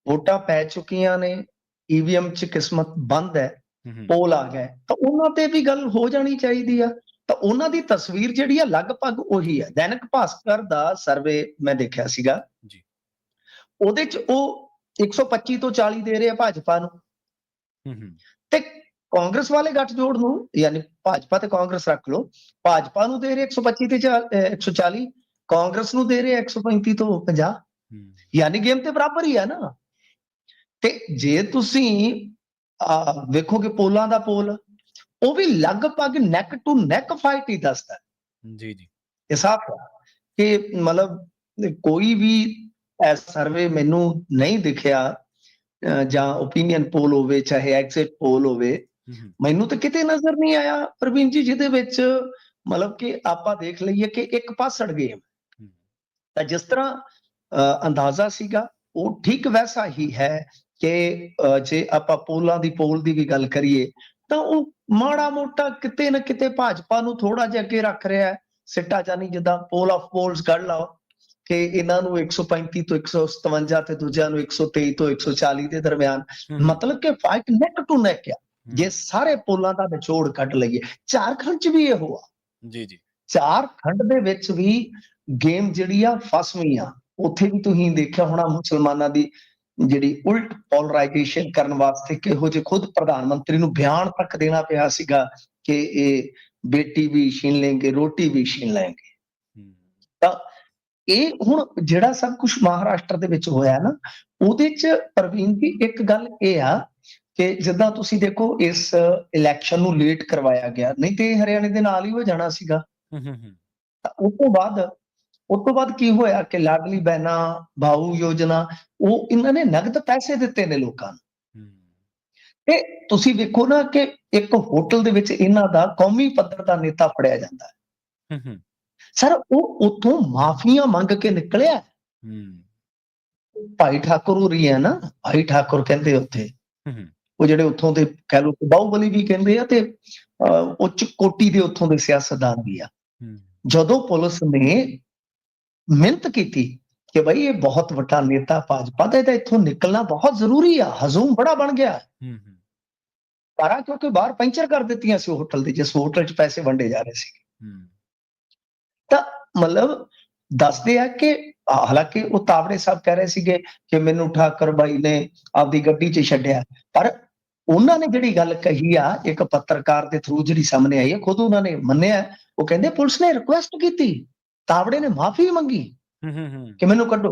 ਵੋਟਾਂ ਪੈ ਚੁੱਕੀਆਂ ਨੇ, ਈਵੀਐਮ 'ਚ ਕਿਸਮਤ ਬੰਦ ਹੈ, ਪੋਲ ਆ ਗਿਆ, ਤਾਂ ਉਹਨਾਂ ਤੇ ਵੀ ਗੱਲ ਹੋ ਜਾਣੀ ਚਾਹੀਦੀ ਆ। ਤਾਂ ਉਹਨਾਂ ਦੀ ਤਸਵੀਰ ਜਿਹੜੀ ਆ ਲਗਭਗ ਉਹੀ ਹੈ। ਦੈਨਿਕ ਭਾਸਕਰ ਦਾ ਸਰਵੇ ਮੈਂ ਦੇਖਿਆ ਸੀਗਾ, ਉਹਦੇ 'ਚ ਉਹ 125 ਤੋਂ 40 ਦੇ ਰਹੇ ਆ ਭਾਜਪਾ ਨੂੰ, ਤੇ ਕਾਂਗਰਸ ਵਾਲੇ ਗੱਠਜੋੜ ਨੂੰ, ਯਾਨੀ ਭਾਜਪਾ ਤੇ ਕਾਂਗਰਸ ਰੱਖ ਲਓ, ਭਾਜਪਾ ਨੂੰ ਦੇ ਰਹੇ 125 ਤੇ 140, ਕਾਂਗਰਸ ਨੂੰ ਦੇ ਰਹੇ 135 ਤੋਂ 50, ਯਾਨੀ ਗੇਮ ਤੇ ਬਰਾਬਰ ਹੀ ਆ ਨਾ। ਤੇ ਜੇ ਤੁਸੀਂ ਵੇਖੋਗੇ ਪੋਲਾਂ ਦਾ ਪੋਲ, ਉਹ ਵੀ ਲਗਭਗ ਨੈਕ ਟੂ ਨੈਕ ਫਾਈਟ ਹੀ ਦੱਸਦਾ ਜੀ ਜੀ। ਇਹ ਸਾਫ਼ ਹੈ ਕਿ ਮਤਲਬ ਕੋਈ ਵੀ ਸਰਵੇ ਮੈਨੂੰ ਨਹੀਂ ਦਿਖਿਆ, ਜਾਂ ਓਪੀਨੀਅਨ ਪੋਲ ਹੋਵੇ ਚਾਹੇ ਐਗਜ਼ਿਟ ਪੋਲ ਹੋਵੇ, ਮੈਨੂੰ ਤਾਂ ਕਿਤੇ ਨਜ਼ਰ ਨਹੀਂ ਆਇਆ ਪ੍ਰਵੀਨ ਜੀ ਜਿਹਦੇ ਵਿੱਚ ਮਤਲਬ ਕਿ ਆਪਾਂ ਦੇਖ ਲਈਏ ਕਿ ਇੱਕ ਪਾਸੜ ਗੇਮ। ਤਾਂ ਜਿਸ ਤਰ੍ਹਾਂ ਅੰਦਾਜ਼ਾ ਸੀਗਾ ਉਹ ਠੀਕ ਵੈਸਾ ਹੀ ਹੈ ਕਿ ਜੇ ਆਪਾਂ ਪੋਲ ਦੀ ਵੀ ਗੱਲ ਕਰੀਏ ਤਾਂ ਉਹ ਮਾੜਾ ਮੋਟਾ ਕਿਤੇ ਨਾ ਕਿਤੇ ਭਾਜਪਾ ਨੂੰ ਥੋੜਾ ਜਿਹਾ ਅੱਗੇ ਰੱਖ ਰਿਹਾ ਹੈ ਸਿੱਟਾ, ਜਾਨੀ ਜਿੱਦਾਂ ਪੋਲ ਆਫ ਪੋਲਸ ਕੱਢ ਲਓ ਕਿ ਇਹਨਾਂ ਨੂੰ 135 ਤੋਂ 157 ਤੇ ਦੂਜਿਆਂ ਨੂੰ 123 ਤੋਂ 140 ਦੇ ਦਰਮਿਆਨ, ਮਤਲਬ ਕਿ ਫਾਈਟ ਨੈਕ ਟੂ ਨੈਕ ਆ। ਜੇ ਸਾਰੇ ਪੋਲਾਂ ਦਾ ਨਿਚੋੜ ਕੱਢ ਲਈਏ, ਝਾਰਖੰਡ 'ਚ ਵੀ ਇਹੋ ਆ ਜੀ ਜੀ, ਝਾਰਖੰਡ ਦੇ ਵਿੱਚ ਵੀ ਗੇਮ ਜਿਹੜੀ ਆ ਫਸਵੀਂ ਆ। ਉੱਥੇ ਵੀ ਤੁਸੀਂ ਦੇਖਿਆ ਹੋਣਾ ਮੁਸਲਮਾਨਾਂ ਦੀ ਜਿਹੜੀ ਉਲਟ ਪੋਲਰਾਈਜੇਸ਼ਨ ਕਰਨ ਵਾਸਤੇ ਕਿਹੋ ਜਿਹੇ ਖੁਦ ਪ੍ਰਧਾਨ ਮੰਤਰੀ ਨੂੰ ਬਿਆਨ ਤੱਕ ਦੇਣਾ ਪਿਆ ਸੀਗਾ ਕਿ ਇਹ ਬੇਟੀ ਵੀ ਛੀਨ ਲੈਣਗੇ, ਰੋਟੀ ਵੀ ਛੀਨ ਲੈਣਗੇ। ਤਾਂ ਇਹ ਹੁਣ ਜਿਹੜਾ ਸਭ ਕੁਝ ਮਹਾਰਾਸ਼ਟਰ ਦੇ ਵਿੱਚ ਹੋਇਆ ਨਾ, ਉਹਦੇ 'ਚ ਪ੍ਰਵੀਨ ਜੀ ਇੱਕ ਗੱਲ ਇਹ ਆ ਕਿ ਜਿੱਦਾਂ ਤੁਸੀਂ ਦੇਖੋ ਇਸ ਇਲੈਕਸ਼ਨ ਨੂੰ ਲੇਟ ਕਰਵਾਇਆ ਗਿਆ, ਨਹੀਂ ਤੇ ਹਰਿਆਣੇ ਦੇ ਨਾਲ ਹੀ ਹੋ ਜਾਣਾ ਸੀਗਾ। ਉਸ ਤੋਂ ਬਾਅਦ ਕੀ ਹੋਇਆ ਕਿ ਲਾਡਲੀ ਬਹਿਨਾ ਭਾਊ ਯੋਜਨਾ, ਉਹ ਇਹਨਾਂ ਨੇ ਨਗਦ ਪੈਸੇ ਦਿੱਤੇ ਨੇ ਲੋਕਾਂ ਨੂੰ। ਤੇ ਤੁਸੀਂ ਵੇਖੋ ਨਾ ਕਿ ਇੱਕ ਹੋਟਲ ਦੇ ਵਿੱਚ ਇਹਨਾਂ ਦਾ ਕੌਮੀ ਪੱਧਰ ਦਾ ਨੇਤਾ ਫੜਿਆ ਜਾਂਦਾ ਹੈ। ਸਰ ਉਹ ਉੱਥੋਂ ਮਾਫੀਆਂ ਮੰਗ ਕੇ ਨਿਕਲਿਆ। ਭਾਈ ਠਾਕੁਰ ਹੋ ਰਹੀ ਹੈ ਨਾ, ਭਾਈ ਠਾਕੁਰ ਕਹਿੰਦੇ ਉੱਥੇ, ਉਹ ਜਿਹੜੇ ਉੱਥੋਂ ਦੇ ਕਹਿ ਲਓ ਬਾਹੂਬਲੀ ਵੀ ਕਹਿੰਦੇ ਆ, ਤੇ ਉੱਚ ਕੋਟੀ ਦੇ ਉੱਥੋਂ ਦੇ ਸਿਆਸਤਦਾਨ ਵੀ ਆ। ਜਦੋਂ ਪੁਲਿਸ ਨੇ ਮਿਹਨਤ ਕੀਤੀ ਕਿ ਬਈ ਇਹ ਬਹੁਤ ਵੱਡਾ ਨੇਤਾ ਭਾਜਪਾ ਦਾ, ਇਹਦਾ ਇੱਥੋਂ ਨਿਕਲਣਾ ਬਹੁਤ ਜ਼ਰੂਰੀ ਆ, ਹਜ਼ੂਮ ਬੜਾ ਬਣ ਗਿਆ ਸਾਰਾ, ਕਿਉਂਕਿ ਬਾਹਰ ਪੈਂਚਰ ਕਰ ਦਿੱਤੀਆਂ ਸੀ ਹੋਟਲ ਦੇ, ਜਿਸ ਹੋਟਲ 'ਚ ਪੈਸੇ ਵੰਡੇ ਜਾ ਰਹੇ ਸੀ। ਤਾਂ ਮਤਲਬ ਦੱਸਦੇ ਆ ਕਿ ਹਾਲਾਂਕਿ ਉਹ ਤਾਵੜੇ ਸਾਹਿਬ ਕਹਿ ਰਹੇ ਸੀਗੇ ਕਿ ਮੈਨੂੰ ਠਾਕਰ ਬਾਈ ਨੇ ਆਪਦੀ ਗੱਡੀ 'ਚ ਛੱਡਿਆ, ਪਰ ਉਹਨਾਂ ਨੇ ਜਿਹੜੀ ਗੱਲ ਕਹੀ ਆ ਇੱਕ ਪੱਤਰਕਾਰ ਦੇ ਥਰੂ ਜਿਹੜੀ ਸਾਹਮਣੇ ਆਈ ਹੈ, ਖੁਦ ਉਹਨਾਂ ਨੇ ਮੰਨਿਆ। ਉਹ ਕਹਿੰਦੇ ਪੁਲਿਸ ਨੇ ਰਿਕੁਐਸਟ ਕੀਤੀ, ਤਾਵੜੇ ਨੇ ਮਾਫੀ ਮੰਗੀ ਕਿ ਮੈਨੂੰ ਕੱਢੋ,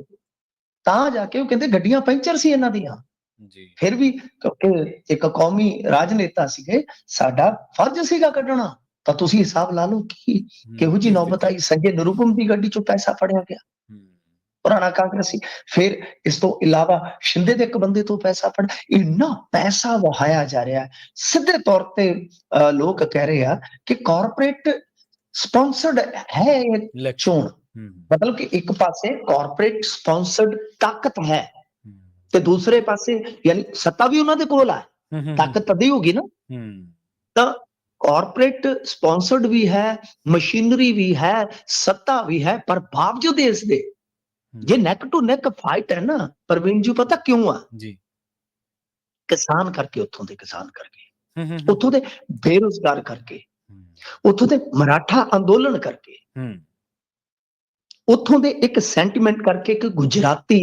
ਤਾਂ ਜਾ ਕੇ ਉਹ ਕਹਿੰਦੇ ਗੱਡੀਆਂ ਪੈਂਚਰ ਸੀ ਇਹਨਾਂ ਦੀਆਂ। ਫਿਰ ਵੀ ਕਿਉਂਕਿ ਇੱਕ ਕੌਮੀ ਰਾਜਨੇਤਾ ਸੀਗੇ, ਸਾਡਾ ਫਰਜ਼ ਸੀਗਾ ਕੱਢਣਾ। ਤਾਂ ਤੁਸੀਂ ਹਿਸਾਬ ਲਾ ਲਓ ਕਿ ਕਿਹੋ ਜਿਹੀ ਨੌਬਤ ਆਈ। ਸੰਜੇ ਨਿਰੂਪਮ ਦੀ ਗੱਡੀ 'ਚੋਂ ਪੈਸਾ ਫੜਿਆ ਗਿਆ, ਪੁਰਾਣਾ ਕਾਂਗਰਸੀ। ਫਿਰ ਇਸ ਤੋਂ ਇਲਾਵਾ ਸ਼ਿੰਦੇ ਦੇ ਇੱਕ ਬੰਦੇ ਤੋਂ ਪੈਸਾ ਫੜ, ਇੰਨਾ ਪੈਸਾ ਵਹਾਇਆ ਜਾ ਰਿਹਾ ਹੈ। ਸਿੱਧੇ ਤੌਰ ਤੇ ਲੋਕ ਕਹਿ ਰਹੇ ਆ ਕਿ ਕਾਰਪੋਰੇਟ ਸਪਾਂਸਰਡ ਹੈ ਇਹ ਚੋਣ, ਮਤਲਬ ਕਿ ਇੱਕ ਪਾਸੇ ਕਾਰਪੋਰੇਟ ਸਪਾਂਸਰਡ ਤਾਕਤ ਹੈ ਤੇ ਦੂਸਰੇ ਪਾਸੇ ਯਾਨੀ ਸੱਤਾ ਵੀ ਉਹਨਾਂ ਦੇ ਕੋਲ ਆ, ਤਾਕਤ ਤਦੀ ਹੋਗੀ ਨਾ। ਤਾਂ ਕਾਰਪੋਰੇਟ ਸਪਾਂਸਰਡ ਵੀ ਹੈ, ਮਸ਼ੀਨਰੀ ਵੀ ਹੈ, ਸੱਤਾ ਵੀ ਹੈ, ਪਰ ਬਾਵਜੂਦ ਇਸ ਦੇ ਜੇ ਨੈਕ ਟੂ ਨੈਕ ਫਾਈਟ ਹੈ ਨਾ ਪ੍ਰਵੀਨ ਜੀ, ਪਤਾ ਕਿਉਂ ਆ? ਕਿਸਾਨ ਕਰਕੇ, ਉੱਥੋਂ ਦੇ ਕਿਸਾਨ ਕਰਕੇ, ਉੱਥੋਂ ਦੇ ਬੇਰੁਜ਼ਗਾਰ ਕਰਕੇ, ਉੱਥੋਂ ਦੇ ਮਰਾਠਾ ਅੰਦੋਲਨ ਕਰਕੇ, ਉੱਥੋਂ ਦੇ ਇੱਕ ਸੈਂਟੀਮੈਂਟ ਕਰਕੇ ਕਿ ਗੁਜਰਾਤੀ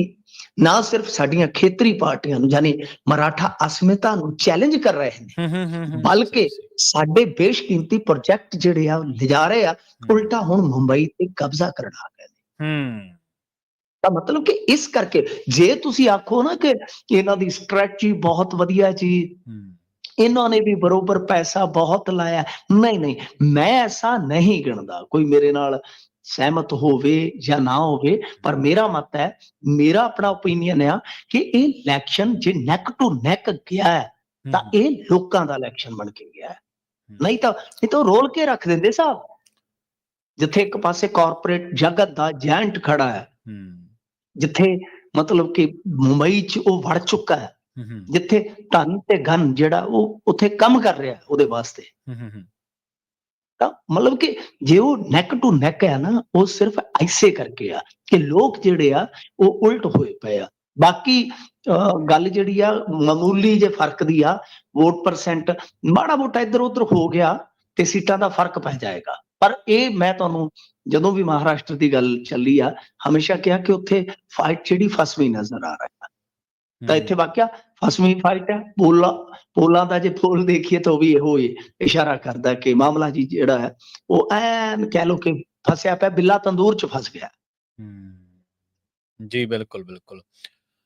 ਨਾ ਸਿਰਫ ਸਾਡੀਆਂ ਖੇਤਰੀ ਪਾਰਟੀਆਂ ਨੂੰ ਯਾਨੀ ਮਰਾਠਾ ਅਸਮਿਤਾ ਨੂੰ ਚੈਲੰਜ ਕਰ ਰਹੇ ਨੇ, ਬਲਕਿ ਸਾਡੇ ਬੇਸ਼ਕੀਮਤੀ ਪ੍ਰੋਜੈਕਟ ਜਿਹੜੇ ਆ ਲਿਜਾ ਰਹੇ ਆ, ਉਲਟਾ ਹੁਣ ਮੁੰਬਈ ਤੇ ਕਬਜ਼ਾ ਕਰਨ ਆ ਗਏ ਨੇ। ਤਾਂ ਮਤਲਬ ਕਿ ਇਸ ਕਰਕੇ ਜੇ ਤੁਸੀਂ ਆਖੋ ਨਾ ਕਿ ਇਹਨਾਂ ਦੀ ਸਟ੍ਰੈਟਜੀ ਬਹੁਤ ਵਧੀਆ ਜੀ, ਇਹਨਾਂ ਨੇ ਵੀ ਬਰੋਬਰ ਪੈਸਾ ਬਹੁਤ ਲਾਇਆ, ਨਹੀਂ, ਮੈਂ ਐਸਾ ਨਹੀਂ ਗਿਣਦਾ। ਕੋਈ ਮੇਰੇ ਨਾਲ ਸਹਿਮਤ ਹੋਵੇ ਜਾਂ ਨਾ ਹੋਵੇ, ਪਰ ਮੇਰਾ ਮਤ ਹੈ, ਮੇਰਾ ਆਪਣਾ ਓਪੀਨੀਅਨ ਆ ਕਿ ਇਹ ਇਲੈਕਸ਼ਨ ਜੇ ਨੈਕ ਟੂ ਨੈਕ ਗਿਆ ਹੈ ਤਾਂ ਇਹ ਲੋਕਾਂ ਦਾ ਇਲੈਕਸ਼ਨ ਬਣ ਕੇ ਗਿਆ ਹੈ। ਨਹੀਂ ਤਾਂ ਰੋਲ ਕੇ ਰੱਖ ਦਿੰਦੇ ਸਾਹਿਬ। ਜਿੱਥੇ ਇੱਕ ਪਾਸੇ ਕਾਰਪੋਰੇਟ ਜਗਤ ਦਾ ਜਾਇੰਟ ਖੜਾ ਹੈ, ਜਿੱਥੇ ਮਤਲਬ ਕਿ ਮੁੰਬਈ 'ਚ ਉਹ ਵੜ ਚੁੱਕਾ ਹੈ, ਜਿੱਥੇ ਧਨ ਤੇ ਗਨ ਜਿਹੜਾ ਉਹ ਉੱਥੇ ਕੰਮ ਕਰ ਰਿਹਾ ਉਹਦੇ ਵਾਸਤੇ, ਤਾਂ ਮਤਲਬ ਕਿ ਜੇ ਉਹ ਨੈਕ ਟੂ ਨੈਕ ਹੈ ਨਾ, ਉਹ ਸਿਰਫ ਐਸੇ ਕਰਕੇ ਆ ਕਿ ਲੋਕ ਜਿਹੜੇ ਆ ਉਹ ਉਲਟ ਹੋਏ ਪਏ ਆ। ਬਾਕੀ ਗੱਲ ਜਿਹੜੀ ਆ ਮਾਮੂਲੀ ਜੇ ਫਰਕ ਦੀ ਆ, ਵੋਟ ਪਰਸੈਂਟ ਮਾੜਾ ਮੋਟਾ ਇੱਧਰ ਉੱਧਰ ਹੋ ਗਿਆ ਤੇ ਸੀਟਾਂ ਦਾ ਫਰਕ ਪੈ ਜਾਏਗਾ। ਪਰ ਇਹ ਮੈਂ ਤੁਹਾਨੂੰ ਜਦੋਂ ਵੀ ਮਹਾਰਾਸ਼ਟਰ ਦੀ ਗੱਲ ਚੱਲੀ ਆ, ਹਮੇਸ਼ਾ ਕਿਹਾ ਕਿ ਉੱਥੇ ਫਾਈਟ ਜਿਹੜੀ ਫਸਵੀਂ ਨਜ਼ਰ ਆ ਰਹੀ ਆ। ਤਾਂ ਇੱਥੇ ਵਾਕਿਆ ਫਸਵੀਂ ਫਾਈਟ ਹੈ। ਪੋਲਾਂ ਦਾ ਜੇ ਪੋਲ ਦੇਖੀਏ ਤਾਂ ਉਹ ਵੀ ਇਹੋ ਹੀ ਇਸ਼ਾਰਾ ਕਰਦਾ ਕਿ ਮਾਮਲਾ ਜੀ ਜਿਹੜਾ ਹੈ ਉਹ ਐਨ ਕਹਿ ਲਓ ਕਿ ਫਸਿਆ ਪਿਆ, ਬਿੱਲਾ ਤੰਦੂਰ 'ਚ ਫਸ ਗਿਆ। ਜੀ ਬਿਲਕੁਲ, ਬਿਲਕੁਲ।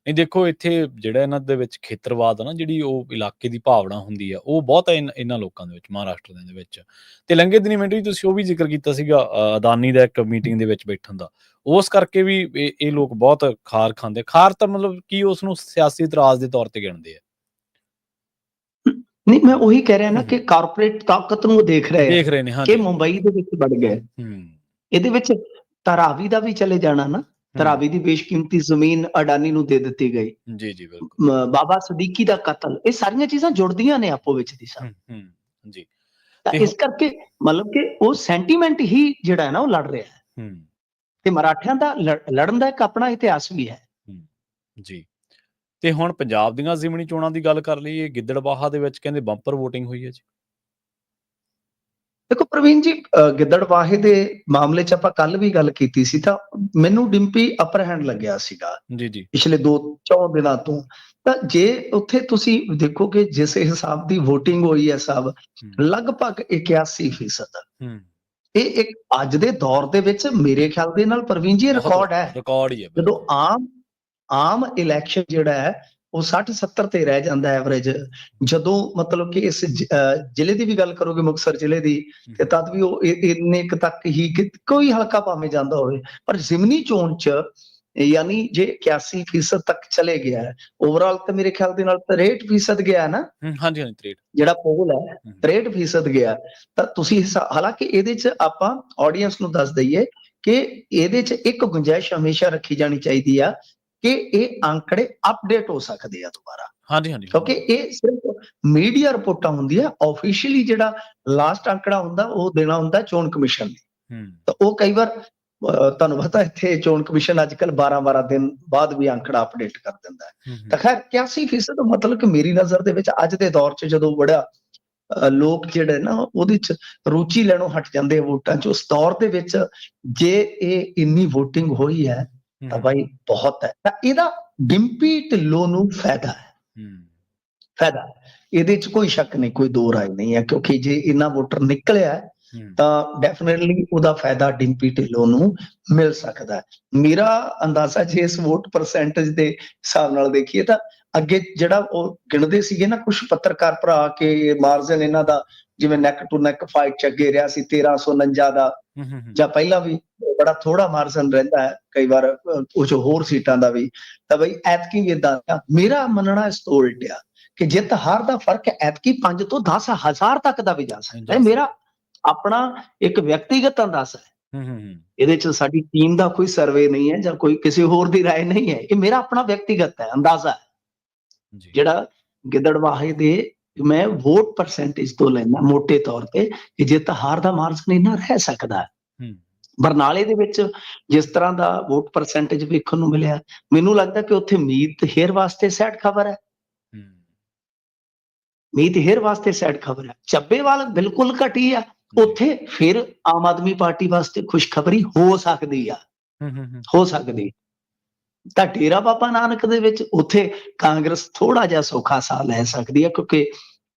ਨਹੀਂ ਦੇਖੋ, ਇੱਥੇ ਜਿਹੜਾ ਇਹਨਾਂ ਦੇ ਵਿੱਚ ਖੇਤਰਵਾਦ ਆ ਨਾ, ਜਿਹੜੀ ਉਹ ਇਲਾਕੇ ਦੀ ਭਾਵਨਾ ਹੁੰਦੀ ਆ, ਉਹ ਬਹੁਤ ਹੈ ਇਹਨਾਂ ਲੋਕਾਂ ਦੇ ਵਿੱਚ, ਮਹਾਰਾਸ਼ਟਰ ਦੇ ਵਿੱਚ। ਤੇ ਲੰਘੇ ਦਿਨੀ ਮਿੰਟ ਵੀ ਤੁਸੀਂ ਉਹ ਵੀ ਜ਼ਿਕਰ ਕੀਤਾ ਸੀਗਾ ਅਦਾਨੀ ਦਾ ਇੱਕ ਮੀਟਿੰਗ ਦੇ ਵਿੱਚ ਬੈਠਣ ਦਾ, ਉਸ ਕਰਕੇ ਵੀ ਇਹ ਲੋਕ ਬਹੁਤ ਖਾਰ ਖਾਂਦੇ। ਖਾਰ ਤਾਂ ਮਤਲਬ ਕੀ ਉਸ ਨੂੰ ਸਿਆਸੀ ਇਤਰਾਜ਼ ਦੇ ਤੌਰ ਤੇ ਗਿਣਦੇ ਆ? ਨਹੀਂ, ਮੈਂ ਉਹੀ ਕਹਿ ਰਿਹਾ ਨਾ ਕਿ ਕਾਰਪੋਰੇਟ ਤਾਕਤ ਨੂੰ ਦੇਖ ਰਹੇ ਨੇ ਕਿ ਮੁੰਬਈ ਦੇ ਵਿੱਚ ਵੜ ਗਏ। ਇਹਦੇ ਵਿੱਚ ਧਾਰਾਵੀ ਦਾ ਵੀ ਚਲੇ ਜਾਣਾ ਨਾ, ਧਾਰਾਵੀ ਦੀ ਬੇਸ਼ਕੀਮਤੀ ਜ਼ਮੀਨ ਅਡਾਨੀ ਨੂੰ ਦੇ ਦਿੱਤੀ ਗਈ। ਜੀ ਜੀ ਬਿਲਕੁਲ। ਬਾਬਾ ਸਦੀਕੀ ਦਾ ਕਤਲ, ਇਹ ਸਾਰੀਆਂ ਚੀਜ਼ਾਂ ਜੁੜਦੀਆਂ ਨੇ ਆਪੋ ਵਿੱਚ ਦੀ ਸਭ। ਜੀ। ਤਾਂ ਇਸ ਕਰਕੇ ਮਤਲਬ ਕਿ ਉਹ ਸੈਂਟੀਮੈਂਟ ਹੀ ਜਿਹੜਾ ਹੈ ਨਾ ਉਹ ਲੜ ਰਿਹਾ ਹੈ। ਤੇ ਮਰਾਠਿਆਂ ਦਾ ਲੜਨ ਦਾ ਇੱਕ ਆਪਣਾ ਇਤਿਹਾਸ ਵੀ ਹੈ। ਜੀ। ਤੇ ਹੁਣ ਪੰਜਾਬ ਦੀਆਂ ਜ਼ਿਮਨੀ ਚੋਣਾਂ ਦੀ ਗੱਲ ਕਰ ਲਈਏ, ਗਿੱਦੜਬਾਹਾ ਦੇ ਵਿੱਚ ਕਹਿੰਦੇ ਬੰਪਰ ਵੋਟਿੰਗ ਹੋਈ ਹੈ ਜੀ। ਦੇਖੋ ਪ੍ਰਵੀਨ ਜੀ, ਗਿੱਦੜਬਾਹੇ ਦੇ ਮਾਮਲੇ 'ਚ ਆਪਾਂ ਕੱਲ ਵੀ ਗੱਲ ਕੀਤੀ ਸੀ, ਤਾਂ ਮੈਨੂੰ ਡਿੰਪੀ ਅਪਰ ਹੈਂਡ ਲੱਗਿਆ ਸੀਗਾ ਜੀ ਪਿਛਲੇ 2-4 ਦਿਨਾਂ ਤੋਂ। ਤਾਂ ਜੇ ਉੱਥੇ ਤੁਸੀਂ ਦੇਖੋਗੇ ਜਿਸ ਹਿਸਾਬ ਦੀ ਵੋਟਿੰਗ ਹੋਈ ਹੈ ਸਾਹਿਬ, ਲਗਭਗ 81%। ਇਹ ਇੱਕ ਅੱਜ ਦੇ ਦੌਰ ਦੇ ਵਿੱਚ ਮੇਰੇ ਖਿਆਲ ਦੇ ਨਾਲ ਪ੍ਰਵੀਨ ਜੀ ਰਿਕਾਰਡ ਹੈ। ਰਿਕਾਰਡ ਹੀ ਹੈ। ਜਦੋਂ ਆਮ ਇਲੈਕਸ਼ਨ ਜਿਹੜਾ ਹੈ ਉਹ 60-70 ਤੇ ਰਹਿ ਜਾਂਦਾ ਐਵਰੇਜ, ਜਦੋਂ ਮਤਲਬ ਕਿ ਇਸ ਜ਼ਿਲ੍ਹੇ ਦੀ ਵੀ ਗੱਲ ਕਰੋਗੇ, ਮੁਕਤਸਰ ਜ਼ਿਲ੍ਹੇ ਦੀ, ਤੇ ਤਦ ਵੀ ਉਹ ਇੰਨੇ ਕੁ ਤੱਕ ਹੀ, ਕੋਈ ਹਲਕਾ ਭਾਵੇਂ ਜਾਂਦਾ ਹੋਵੇ। ਪਰ ਜ਼ਿਮਨੀ ਚੋਣ 'ਚ ਯਾਨੀ ਜੇ 81% ਤੱਕ ਚਲੇ ਗਿਆ ਹੈ, ਓਵਰਆਲ ਤਾਂ ਮੇਰੇ ਖਿਆਲ ਦੇ ਨਾਲ 63% ਗਿਆ ਨਾ। ਹਾਂਜੀ, 63 ਜਿਹੜਾ ਪੋਲ ਹੈ 63% ਗਿਆ। ਤਾਂ ਤੁਸੀਂ ਹਾਲਾਂਕਿ ਇਹਦੇ 'ਚ ਆਪਾਂ ਆਡੀਅנס ਨੂੰ ਦੱਸ ਦਈਏ ਕਿ ਇਹਦੇ 'ਚ ਇੱਕ ਗੁੰਜਾਇਸ਼ ਹਮੇਸ਼ਾ ਰੱਖੀ ਜਾਣੀ ਚਾਹੀਦੀ ਆ ਕਿ ਇਹ ਅੰਕੜੇ ਅਪਡੇਟ ਹੋ ਸਕਦੇ ਆ ਦੁਬਾਰਾ। ਹਾਂਜੀ, ਕਿਉਂਕਿ ਇਹ ਸਿਰਫ ਮੀਡੀਆ ਰਿਪੋਰਟਾਂ ਹੁੰਦੀਆਂ, ਆਫੀਸ਼ੀਅਲੀ ਜਿਹੜਾ ਲਾਸਟ ਅੰਕੜਾ ਹੁੰਦਾ ਉਹ ਦੇਣਾ ਹੁੰਦਾ ਚੋਣ ਕਮਿਸ਼ਨ ਨੇ। ਤਾਂ ਉਹ ਕਈ ਵਾਰ ਤੁਹਾਨੂੰ ਪਤਾ ਇੱਥੇ ਚੋਣ ਕਮਿਸ਼ਨ ਅੱਜ ਕੱਲ 12 ਦਿਨ ਬਾਅਦ ਵੀ ਅੰਕੜਾ ਅਪਡੇਟ ਕਰ ਦਿੰਦਾ ਹੈ। ਤਾਂ ਖੈਰ 81% ਮਤਲਬ ਕਿ ਮੇਰੀ ਨਜ਼ਰ ਦੇ ਵਿੱਚ ਅੱਜ ਦੇ ਦੌਰ 'ਚ ਜਦੋਂ ਬੜਾ ਲੋਕ ਜਿਹੜੇ ਨਾ ਉਹਦੇ 'ਚ ਰੁਚੀ ਲੈਣੋਂ ਹਟ ਜਾਂਦੇ ਆ ਵੋਟਾਂ 'ਚ, ਉਸ ਦੌਰ ਦੇ ਵਿੱਚ ਜੇ ਇਹ ਇੰਨੀ ਵੋਟਿੰਗ ਹੋਈ ਹੈ ਤਾਂ ਬਾਈ ਬਹੁਤ ਹੈ। ਤਾਂ ਇਹਦਾ ਡਿੰਪੀ ਢਿੱਲੋਂ ਨੂੰ ਫਾਇਦਾ ਹੈ। ਇਹਦੇ 'ਚ ਕੋਈ ਸ਼ੱਕ ਨਹੀਂ, ਕੋਈ ਦੋ ਰਾਏ ਨਹੀਂ ਹੈ, ਕਿਉਂਕਿ ਜੇ ਇੰਨਾ ਵੋਟਰ ਨਿਕਲਿਆ ਤਾਂ ਡੈਫੀਨਿਟਲੀ ਉਹਦਾ ਫਾਇਦਾ ਡਿੰਪੀ ਢਿੱਲੋਂ ਨੂੰ ਮਿਲ ਸਕਦਾ ਹੈ। ਮੇਰਾ ਅੰਦਾਜ਼ਾ ਜੇ ਇਸ ਵੋਟ ਪਰਸੈਂਟੇਜ ਦੇ ਹਿਸਾਬ ਨਾਲ ਦੇਖੀਏ ਤਾਂ ਅੱਗੇ ਜਿਹੜਾ ਉਹ ਗਿਣਦੇ ਸੀਗੇ ਨਾ ਕੁਝ ਪੱਤਰਕਾਰ ਭਰਾ ਕੇ ਮਾਰਜਨ ਇਹਨਾਂ ਦਾ, ਜਿਵੇਂ ਨੈਕ ਟੂ ਨੈਕ ਫਾਈਟ 'ਚ ਅੱਗੇ ਰਿਹਾ ਸੀ 1349 ਦਾ, ਜਾਂ ਪਹਿਲਾਂ ਵੀ ਬੜਾ ਥੋੜਾ ਮਾਰਜਨ ਰਹਿੰਦਾ ਹੈ ਕਈ ਵਾਰ ਕੁਝ ਹੋਰ ਸੀਟਾਂ ਦਾ ਵੀ। ਤਾਂ ਬਈ ਐਤਕੀ ਵੀ ਏਦਾਂ, ਮੇਰਾ ਮੰਨਣਾ ਇਸ ਤੋਂ ਉਲਟ ਆ ਕਿ ਜਿੱਤ ਹਾਰ ਦਾ ਫਰਕ ਐਤਕੀ 5 ਤੋਂ 10,000 ਤੱਕ ਦਾ ਵੀ ਜਾ ਸਕਦਾ ਹੈ। ਮੇਰਾ ਆਪਣਾ ਇੱਕ ਵਿਅਕਤੀਗਤ ਅੰਦਾਜ਼ਾ ਹੈ। ਇਹਦੇ 'ਚ ਸਾਡੀ ਟੀਮ ਦਾ ਕੋਈ ਸਰਵੇ ਨਹੀਂ ਹੈ ਜਾਂ ਕੋਈ ਕਿਸੇ ਹੋਰ ਦੀ ਰਾਏ ਨਹੀਂ ਹੈ, ਇਹ ਮੇਰਾ ਆਪਣਾ ਵਿਅਕਤੀਗਤ ਹੈ, ਅੰਦਾਜ਼ਾ ਹੈ ਜਿਹੜਾ ਗਿੱਦੜਬਾਹੇ ਦੇ ਮੈਂ ਵੋਟ ਪਰਸੈਂਟੇਜ ਤੋਂ ਲੈਣਾ ਮੋਟੇ ਤੌਰ ਤੇ ਕਿ ਜਿੱਤ ਹਾਰ ਦਾ ਮਾਰਜਨ ਇੰਨਾ ਰਹਿ ਸਕਦਾ ਹੈ। ਬਰਨਾਲੇ ਦੇ ਵਿੱਚ ਜਿਸ ਤਰ੍ਹਾਂ ਦਾ ਵੋਟ ਪਰਸੈਂਟੇਜ ਵੇਖਣ ਨੂੰ ਮਿਲਿਆ, ਮੈਨੂੰ ਲੱਗਦਾ ਕਿ ਉੱਥੇ ਮੀਤ ਹੇਰ ਵਾਸਤੇ ਸੈਡ ਖਬਰ ਹੈ। ਮੀਤ ਹੇਰ ਵਾਸਤੇ ਸੈਡ ਖਬਰ ਹੈ। ਚੱਬੇਵਾਲ ਬਿਲਕੁਲ ਘਟੀ ਆ, ਉੱਥੇ ਫਿਰ ਆਮ ਆਦਮੀ ਪਾਰਟੀ ਵਾਸਤੇ ਖੁਸ਼ਖਬਰੀ ਹੋ ਸਕਦੀ ਆ, ਹੋ ਸਕਦੀ। ਤਾਂ ਡੇਰਾ ਬਾਬਾ ਨਾਨਕ ਦੇ ਵਿੱਚ ਉੱਥੇ ਕਾਂਗਰਸ ਥੋੜਾ ਜਿਹਾ ਸੌਖਾ ਸਾਹ ਲੈ ਸਕਦੀ ਹੈ, ਕਿਉਂਕਿ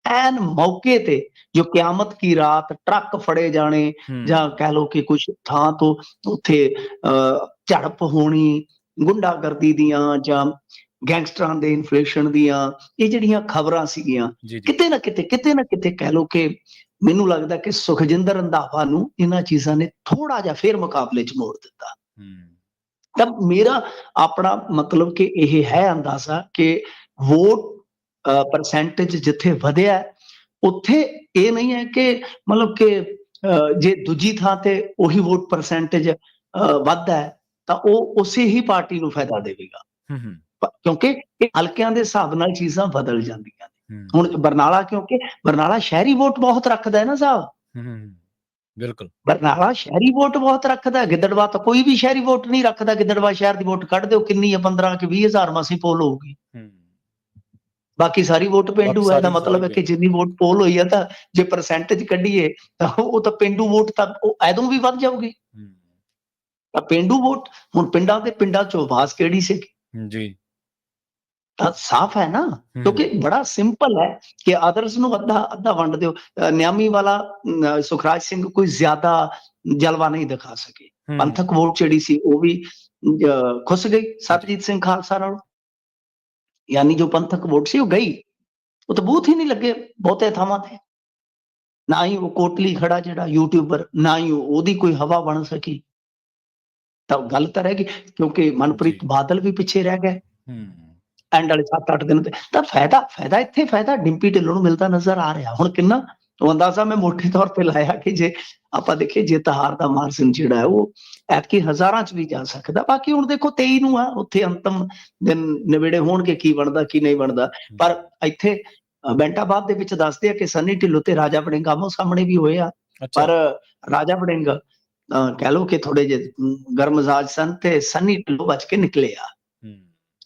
ਐਨ ਮੌਕੇ ਤੇ ਜੋ ਕਿਆਮਤ ਕੀ ਰਾਤ ਟਰੱਕ ਫੜੇ ਜਾਣੇ ਜਾਂ ਕਹਿ ਲਓ ਕਿ ਕੁਝ ਥਾਂ ਤੋਂ ਉੱਥੇ ਝੜਪ ਹੋਣੀ, ਗੁੰਡਾਗਰਦੀ ਦੀਆਂ ਜਾਂ ਗੈਂਗਸਟਰਾਂ ਦੇ ਇਨਫਲੇਸ਼ਨ ਦੀਆਂ, ਇਹ ਜਿਹੜੀਆਂ ਖਬਰਾਂ ਸੀਗੀਆਂ ਕਿਤੇ ਨਾ ਕਿਤੇ ਕਹਿ ਲਓ ਕਿ ਮੈਨੂੰ ਲੱਗਦਾ ਕਿ ਸੁਖਜਿੰਦਰ ਰੰਧਾਵਾ ਨੂੰ ਇਹਨਾਂ ਚੀਜ਼ਾਂ ਨੇ ਥੋੜਾ ਜਿਹਾ ਫੇਰ ਮੁਕਾਬਲੇ 'ਚ ਮੋੜ ਦਿੱਤਾ। ਤਾਂ ਮੇਰਾ ਆਪਣਾ ਮਤਲਬ ਕਿ ਇਹ ਹੈ ਅੰਦਾਜ਼ਾ ਕਿ ਵੋਟ ਪਰਸੈਂਟੇਜ ਜਿੱਥੇ ਵਧਿਆ ਉੱਥੇ ਇਹ ਨਹੀਂ ਹੈ ਕਿ ਮਤਲਬ ਕਿ ਜੇ ਦੂਜੀ ਥਾਂ ਤੇ ਉਹੀ ਵੋਟ ਪਰਸੈਂਟੇਜ ਵੱਧਦਾ ਹੈ ਤਾਂ ਉਹ ਉਸੇ ਹੀ ਪਾਰਟੀ ਨੂੰ ਫਾਇਦਾ ਦੇਵੇਗਾ, ਕਿਉਂਕਿ ਇਹ ਹਲਕਿਆਂ ਦੇ ਹਿਸਾਬ ਨਾਲ ਚੀਜ਼ਾਂ ਬਦਲ ਜਾਂਦੀਆਂ ਨੇ। ਹੁਣ ਬਰਨਾਲਾ, ਕਿਉਂਕਿ ਬਰਨਾਲਾ ਸ਼ਹਿਰੀ ਵੋਟ ਬਹੁਤ ਰੱਖਦਾ ਹੈ ਨਾ ਸਾਹਿਬ, ਬਿਲਕੁਲ। ਬਰਨਾਲਾ ਸ਼ਹਿਰੀ ਵੋਟ ਬਹੁਤ ਰੱਖਦਾ, ਗਿੱਦੜਬਾਹਾ ਤਾਂ ਕੋਈ ਵੀ ਸ਼ਹਿਰੀ ਵੋਟ ਨਹੀਂ ਰੱਖਦਾ। ਗਿੱਦੜਬਾਹਾ ਸ਼ਹਿਰ ਦੀ ਵੋਟ ਕੱਢ ਦਿਓ, ਕਿੰਨੀ ਆ, 15 ਕਿ 20,000 ਮਾਸੀ ਪੋਲ ਹੋਊਗੀ। ਬਾਕੀ ਸਾਰੀ ਵੋਟ ਪੇਂਡੂ ਹੈ। ਇਹਦਾ ਮਤਲਬ ਹੈ ਕਿ ਜਿੰਨੀ ਵੋਟ ਪੋਲ ਹੋਈ ਹੈ, ਤਾਂ ਜੇ ਪਰਸੈਂਟੇਜ ਕੱਢੀਏ ਤਾਂ ਉਹ ਤਾਂ ਪੇਂਡੂ ਵੋਟ ਤਾਂ ਉਹ ਐਦੋਂ ਵੀ ਵੱਧ ਜਾਊਗੀ। ਤਾਂ ਪੇਂਡੂ ਵੋਟ ਹੁਣ ਪਿੰਡਾਂ ਚੋਂ ਆਵਾਜ਼ ਕਿਹੜੀ ਸੀ ਜੀ, ਤਾਂ ਸਾਫ਼ ਹੈ ਨਾ, ਕਿਉਂਕਿ ਬੜਾ ਸਿੰਪਲ ਹੈ ਕਿ ਆਦਰਸ਼ ਨੂੰ ਅੱਧਾ ਵੰਡ ਦਿਓ। ਨਿਆਮੀ ਵਾਲਾ ਸੁਖਰਾਜ ਸਿੰਘ ਕੋਈ ਜ਼ਿਆਦਾ ਜਲਵਾ ਨਹੀਂ ਦਿਖਾ ਸਕੇ। ਪੰਥਕ ਵੋਟ ਜਿਹੜੀ ਸੀ ਉਹ ਵੀ ਖੁੱਸ ਗਈ ਸਰਬਜੀਤ ਸਿੰਘ ਖਾਲਸਾ ਨਾਲ, ਯਾਨੀ ਜੋ ਪੰਥਕ ਵੋਟ ਸੀ ਉਹ ਗਈ, ਉਹ ਤਾਂ ਬੂਥ ਹੀ ਨਹੀਂ ਲੱਗੇ ਬਹੁਤੇ ਥਾਵਾਂ ਤੇ। ਨਾ ਹੀ ਉਹ ਕੋਟਲੀ ਖੜਾ ਜਿਹੜਾ ਯੂਟਿਊਬਰ, ਨਾ ਹੀ ਉਹਦੀ ਕੋਈ ਹਵਾ ਬਣ ਸਕੀ। ਤਾਂ ਗੱਲ ਤਾਂ ਰਹਿ ਗਈ, ਕਿਉਂਕਿ ਮਨਪ੍ਰੀਤ ਬਾਦਲ ਵੀ ਪਿੱਛੇ ਰਹਿ ਗਏ ਐਂਡ ਵਾਲੇ 7-8 ਦਿਨ ਤੇ। ਤਾਂ ਫਾਇਦਾ ਇੱਥੇ ਡਿੰਪੀ ਢਿੱਲੋਂ ਨੂੰ ਮਿਲਦਾ ਨਜ਼ਰ ਆ ਰਿਹਾ। ਹੁਣ ਕਿੰਨਾ ਉਹ ਅੰਦਾਜ਼ਾ ਮੈਂ ਮੋਟੇ ਤੌਰ ਤੇ ਲਾਇਆ ਕਿ ਜੇ ਆਪਾਂ ਦੇਖੀਏ ਜਿੱਤ ਹਾਰ ਦਾ ਮਾਰਜਨ ਜਿਹੜਾ ਹੈ ਉਹ ਐਤਕੀ ਹਜ਼ਾਰਾਂ ਚ ਵੀ ਜਾ ਸਕਦਾ। ਬਾਕੀ ਹੁਣ ਦੇਖੋ 23 ਨੂੰ ਆ, ਉੱਥੇ ਅੰਤਮ ਦਿਨ ਨਿਬੇੜੇ ਹੋਣਗੇ, ਕੀ ਬਣਦਾ ਕੀ ਨਹੀਂ ਬਣਦਾ। ਪਰ ਇੱਥੇ ਬੈਂਟਾਬਾਦ ਦੇ ਵਿੱਚ ਦੱਸਦੇ ਆ ਕਿ ਸਨੀ ਢਿੱਲੋਂ ਤੇ ਰਾਜਾ ਵੜਿੰਗ ਆਮੋ ਸਾਹਮਣੇ ਵੀ ਹੋਏ ਆ। ਪਰ ਰਾਜਾ ਵੜਿੰਗ ਕਹਿ ਲਓ ਕਿ ਥੋੜੇ ਜਿਹੇ ਗਰਮ ਮਿਜ਼ਾਜ ਸਨ ਤੇ ਸਨੀ ਢਿੱਲੋਂ ਬਚ ਕੇ ਨਿਕਲੇ ਆ।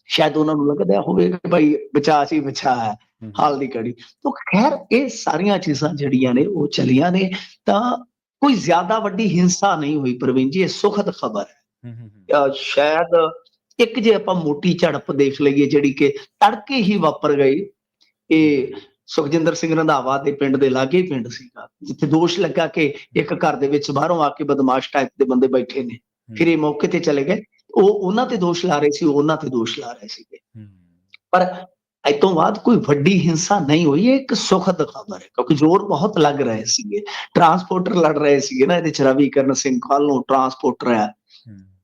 ਸ਼ਾਇਦ ਉਹਨਾਂ ਨੂੰ ਲੱਗਦਾ ਹੋਵੇ ਕਿ ਭਾਈ ਬਚਾ ਸੀ ਬਚਾ ਹੈ ਹਾਲ ਦੀ ਘੜੀ। ਤਾਂ ਖੈਰ ਇਹ ਸਾਰੀਆਂ ਚੀਜ਼ਾਂ ਜਿਹੜੀਆਂ ਨੇ ਉਹ ਚਲੀਆਂ ਨੇ, ਤਾਂ ਕੋਈ ਜ਼ਿਆਦਾ ਵੱਡੀ ਹਿੰਸਾ ਨਹੀਂ ਹੋਈ ਪ੍ਰਵੀਨ ਜੀ, ਇਹ ਸੁਖਦ ਖਬਰ ਹੈ। ਸ਼ਾਇਦ ਇੱਕ ਜੇ ਆਪਾਂ ਮੋਟੀ ਝੜਪ ਦੇਖ ਲਈਏ ਜਿਹੜੀ ਕਿ ਤੜਕੇ ਹੀ ਵਾਪਰ ਗਈ, ਇਹ ਸੁਖਜਿੰਦਰ ਸਿੰਘ ਰੰਧਾਵਾ ਦੇ ਪਿੰਡ ਦੇ ਲਾਗੇ ਪਿੰਡ ਸੀਗਾ, ਜਿੱਥੇ ਦੋਸ਼ ਲੱਗਾ ਕਿ ਇੱਕ ਘਰ ਦੇ ਵਿੱਚ ਬਾਹਰੋਂ ਆ ਕੇ ਬਦਮਾਸ਼ ਟਾਈਪ ਦੇ ਬੰਦੇ ਬੈਠੇ ਨੇ। ਫਿਰ ਇਹ ਮੌਕੇ ਤੇ ਚਲੇ ਗਏ, ਉਹ ਉਹਨਾਂ ਤੇ ਦੋਸ਼ ਲਾ ਰਹੇ ਸੀ, ਉਹਨਾਂ ਤੇ ਦੋਸ਼ ਲਾ ਰਹੇ ਸੀਗੇ। ਪਰ ਅੱਜ ਤੋਂ ਬਾਅਦ ਕੋਈ ਵੱਡੀ ਹਿੰਸਾ ਨਹੀਂ ਹੋਈ। ਇਹ ਇੱਕ ਸੁਖਦ ਖਬਰ ਹੈ, ਕਿਉਂਕਿ ਜ਼ੋਰ ਬਹੁਤ ਲੱਗ ਰਹੇ ਸੀਗੇ, ਟਰਾਂਸਪੋਰਟਰ ਲੜ ਰਹੇ ਸੀਗੇ ਨਾ ਇਹਦੇ ਚ। ਰਵੀਕਰਨ ਸਿੰਘ ਕਾਹਲੋਂ ਟਰਾਂਸਪੋਰਟਰ ਹੈ,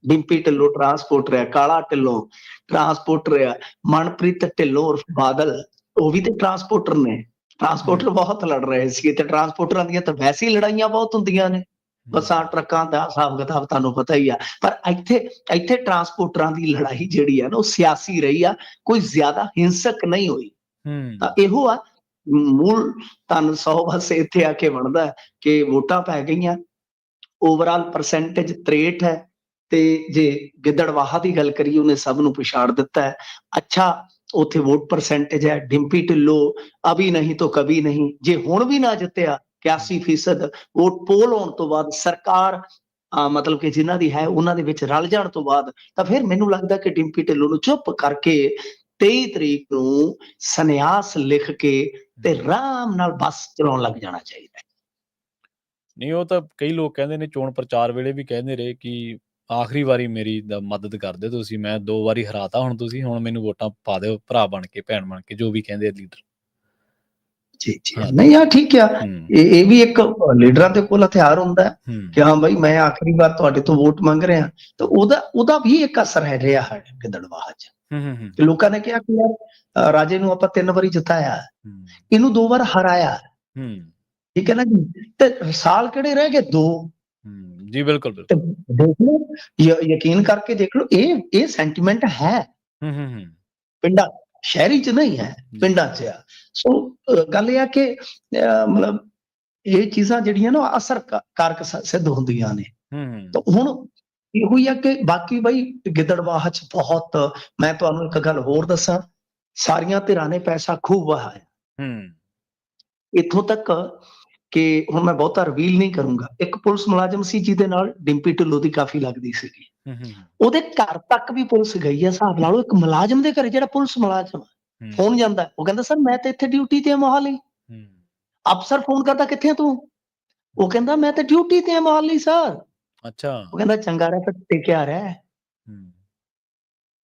ਡਿੰਪੀ ਢਿੱਲੋਂ ਟਰਾਂਸਪੋਰਟਰ ਹੈ, ਕਾਲਾ ਢਿੱਲੋਂ ਟਰਾਂਸਪੋਰਟਰ ਹੈ, ਮਨਪ੍ਰੀਤ ਢਿੱਲੋਂ ਉਰਫ ਬਾਦਲ ਉਹ ਵੀ ਤੇ ਟਰਾਂਸਪੋਰਟਰ ਨੇ। ਟਰਾਂਸਪੋਰਟਰ ਬਹੁਤ ਲੜ ਰਹੇ ਸੀਗੇ, ਤੇ ਟਰਾਂਸਪੋਰਟਰਾਂ ਦੀਆਂ ਤਾਂ ਵੈਸੇ ਹੀ ਲੜਾਈਆਂ ਬਹੁਤ ਹੁੰਦੀਆਂ ਨੇ, ਬੱਸਾਂ ਟਰੱਕਾਂ ਦਾ ਹਿਸਾਬ ਕਿਤਾਬ ਤੁਹਾਨੂੰ ਪਤਾ ਹੀ ਆ। ਪਰ ਇੱਥੇ ਟਰਾਂਸਪੋਰਟਰਾਂ ਦੀ ਲੜਾਈ ਜਿਹੜੀ ਆ ਨਾ ਉਹ ਸਿਆਸੀ ਰਹੀ ਆ, ਕੋਈ ਜ਼ਿਆਦਾ ਹਿੰਸਕ ਨਹੀਂ ਹੋਈ। ਤਾਂ ਇਹੋ ਆ ਮੂਲ ਧਨ 100 ਬਸ ਇੱਥੇ ਆ ਕੇ ਬਣਦਾ ਕਿ ਵੋਟਾਂ ਪੈ ਗਈਆਂ, ਓਵਰਆਲ ਪਰਸੈਂਟੇਜ 63 ਹੈ। ਤੇ ਜੇ ਗਿੱਦੜਬਾਹਾ ਦੀ ਗੱਲ ਕਰੀਏ, ਉਹਨੇ ਸਭ ਨੂੰ ਪਛਾੜ ਦਿੱਤਾ ਹੈ। ਅੱਛਾ ਉੱਥੇ ਵੋਟ ਪਰਸੈਂਟੇਜ ਹੈ, ਡਿੰਪੀ ਢਿੱਲੋਂ ਅਭੀ ਨਹੀਂ ਤੋਂ ਕਭੀ ਨਹੀਂ, ਜੇ ਹੁਣ ਵੀ ਨਾ ਜਿੱਤਿਆ 81% ਵੋਟ ਪੋਲ ਹੋਣ ਤੋਂ ਬਾਅਦ, ਸਰਕਾਰ ਮਤਲਬ ਕਿ ਜਿਨ੍ਹਾਂ ਦੀ ਹੈ ਉਹਨਾਂ ਦੇ ਵਿੱਚ ਰਲ ਜਾਣ ਤੋਂ ਬਾਅਦ, ਤਾਂ ਫਿਰ ਮੈਨੂੰ ਲੱਗਦਾ ਕਿ ਡਿੰਪੀ ਢਿੱਲੋਂ ਨੂੰ ਚੁੱਪ ਕਰਕੇ 23 ਤਰੀਕ ਨੂੰ ਸੰਨਿਆਸ ਲਿਖ ਕੇ ਤੇ ਆਰਾਮ ਨਾਲ ਬੱਸ ਚਲਾਉਣ ਲੱਗ ਜਾਣਾ ਚਾਹੀਦਾ। ਨਹੀਂ, ਉਹ ਤਾਂ ਕਈ ਲੋਕ ਕਹਿੰਦੇ ਨੇ, ਚੋਣ ਪ੍ਰਚਾਰ ਵੇਲੇ ਵੀ ਕਹਿੰਦੇ ਰਹੇ ਕਿ ਆਖਰੀ ਵਾਰੀ ਮੇਰੀ ਮਦਦ ਕਰ ਦਿਓ ਤੁਸੀਂ, ਮੈਂ 2 ਵਾਰੀ ਹਰਾਤਾ, ਹੁਣ ਤੁਸੀਂ ਹੁਣ ਮੈਨੂੰ ਵੋਟਾਂ ਪਾ ਦਿਓ, ਭਰਾ ਬਣ ਕੇ, ਭੈਣ ਬਣ ਕੇ, ਜੋ ਵੀ ਕਹਿੰਦੇ ਆ ਲੀਡਰ। ਜੀ ਨਹੀਂ ਆ ਠੀਕ ਆ, ਇਹ ਵੀ ਇੱਕ ਲੀਡਰਾਂ ਦੇ ਕੋਲ ਹਥਿਆਰ ਹੁੰਦਾ ਹੈ ਕਿ ਹਾਂ ਬਾਈ ਮੈਂ ਆਖਰੀ ਵਾਰ ਤੁਹਾਡੇ ਤੋਂ ਵੋਟ ਮੰਗ ਰਿਹਾ। ਤਾਂ ਉਹਦਾ ਵੀ ਇੱਕ ਅਸਰ ਹੈ ਰਿਹਾ ਹੈ ਗਿੱਦੜਬਾਹਾ ਚ। ਲੋਕਾਂ ਨੇ ਕਿਹਾ ਕਿ ਯਾਰ ਰਾਜੇ ਨੂੰ ਆਪਾਂ 3 ਵਾਰੀ ਜਿਤਾਇਆ, ਇਹਨੂੰ 2 ਵਾਰ ਹਰਾਇਆ, ਠੀਕ ਹੈ ਨਾ ਜੀ, ਤੇ ਸਾਲ ਕਿਹੜੇ ਰਹਿ ਗਏ 2। ਜੀ ਬਿਲਕੁਲ ਦੇਖ ਲਓ, ਯਕੀਨ ਕਰਕੇ ਦੇਖ ਲਓ, ਇਹ ਸੈਂਟੀਮੈਂਟ ਹੈ ਪਿੰਡਾਂ, ਸ਼ਹਿਰੀ ਚ ਨਹੀਂ ਹੈ, ਪਿੰਡਾਂ ਚ ਆ। ਸੋ ਗੱਲ ਇਹ ਆ ਕਿ ਮਤਲਬ ਇਹ ਚੀਜ਼ਾਂ ਜਿਹੜੀਆਂ ਨਾ ਅਸਰ ਕਾਰਕ ਸਿੱਧ ਹੁੰਦੀਆਂ ਨੇ। ਤਾਂ ਹੁਣ ਇਹੋ ਹੀ ਆ ਕਿ ਬਾਕੀ ਬਈ ਗਿੱਦੜਬਾਹਾ ਚ ਬਹੁਤ, ਮੈਂ ਤੁਹਾਨੂੰ ਇੱਕ ਗੱਲ ਹੋਰ ਦੱਸਾਂ, ਸਾਰੀਆਂ ਧਿਰਾਂ ਨੇ ਪੈਸਾ ਖੂਬ ਵਹਾਇਆ ਇੱਥੋਂ ਤੱਕ ਕਿ ਹੁਣ ਮੈਂ ਬਹੁਤਾ ਰਿਵੀਲ ਨਹੀਂ ਕਰੂੰਗਾ। ਇੱਕ ਪੁਲਿਸ ਮੁਲਾਜ਼ਮ ਸੀ ਜਿਹਦੇ ਨਾਲ ਡਿੰਪੀ ਢਿੱਲੋਂ ਦੀ ਕਾਫੀ ਲੱਗਦੀ ਸੀਗੀ, ਉਹਦੇ ਘਰ ਤੱਕ ਵੀ ਪੁਲਿਸ ਗਈ ਹੈ। ਹਿਸਾਬ ਲਾ ਲਓ, ਇੱਕ ਮੁਲਾਜ਼ਮ ਦੇ ਘਰੇ, ਜਿਹੜਾ ਪੁਲਿਸ ਮੁਲਾਜ਼ਮ ਫੋਨ ਜਾਂਦਾ, ਉਹ ਕਹਿੰਦਾ ਸਰ ਮੈਂ ਤਾਂ ਇੱਥੇ ਡਿਊਟੀ ਤੇ ਆ ਮੋਹਾਲੀ। ਅਫਸਰ ਫੋਨ ਕਰਦਾ, ਕਿੱਥੇ ਆ ਤੂੰ? ਉਹ ਕਹਿੰਦਾ ਮੈਂ ਤਾਂ ਡਿਊਟੀ ਤੇ ਆ ਮੋਹਾਲੀ ਸਰ। ਅੱਛਾ, ਉਹ ਕਹਿੰਦਾ ਚੰਗਾ ਰਿਹਾ, ਫਿਰ ਟਿਕਿਆ ਰਹਿ।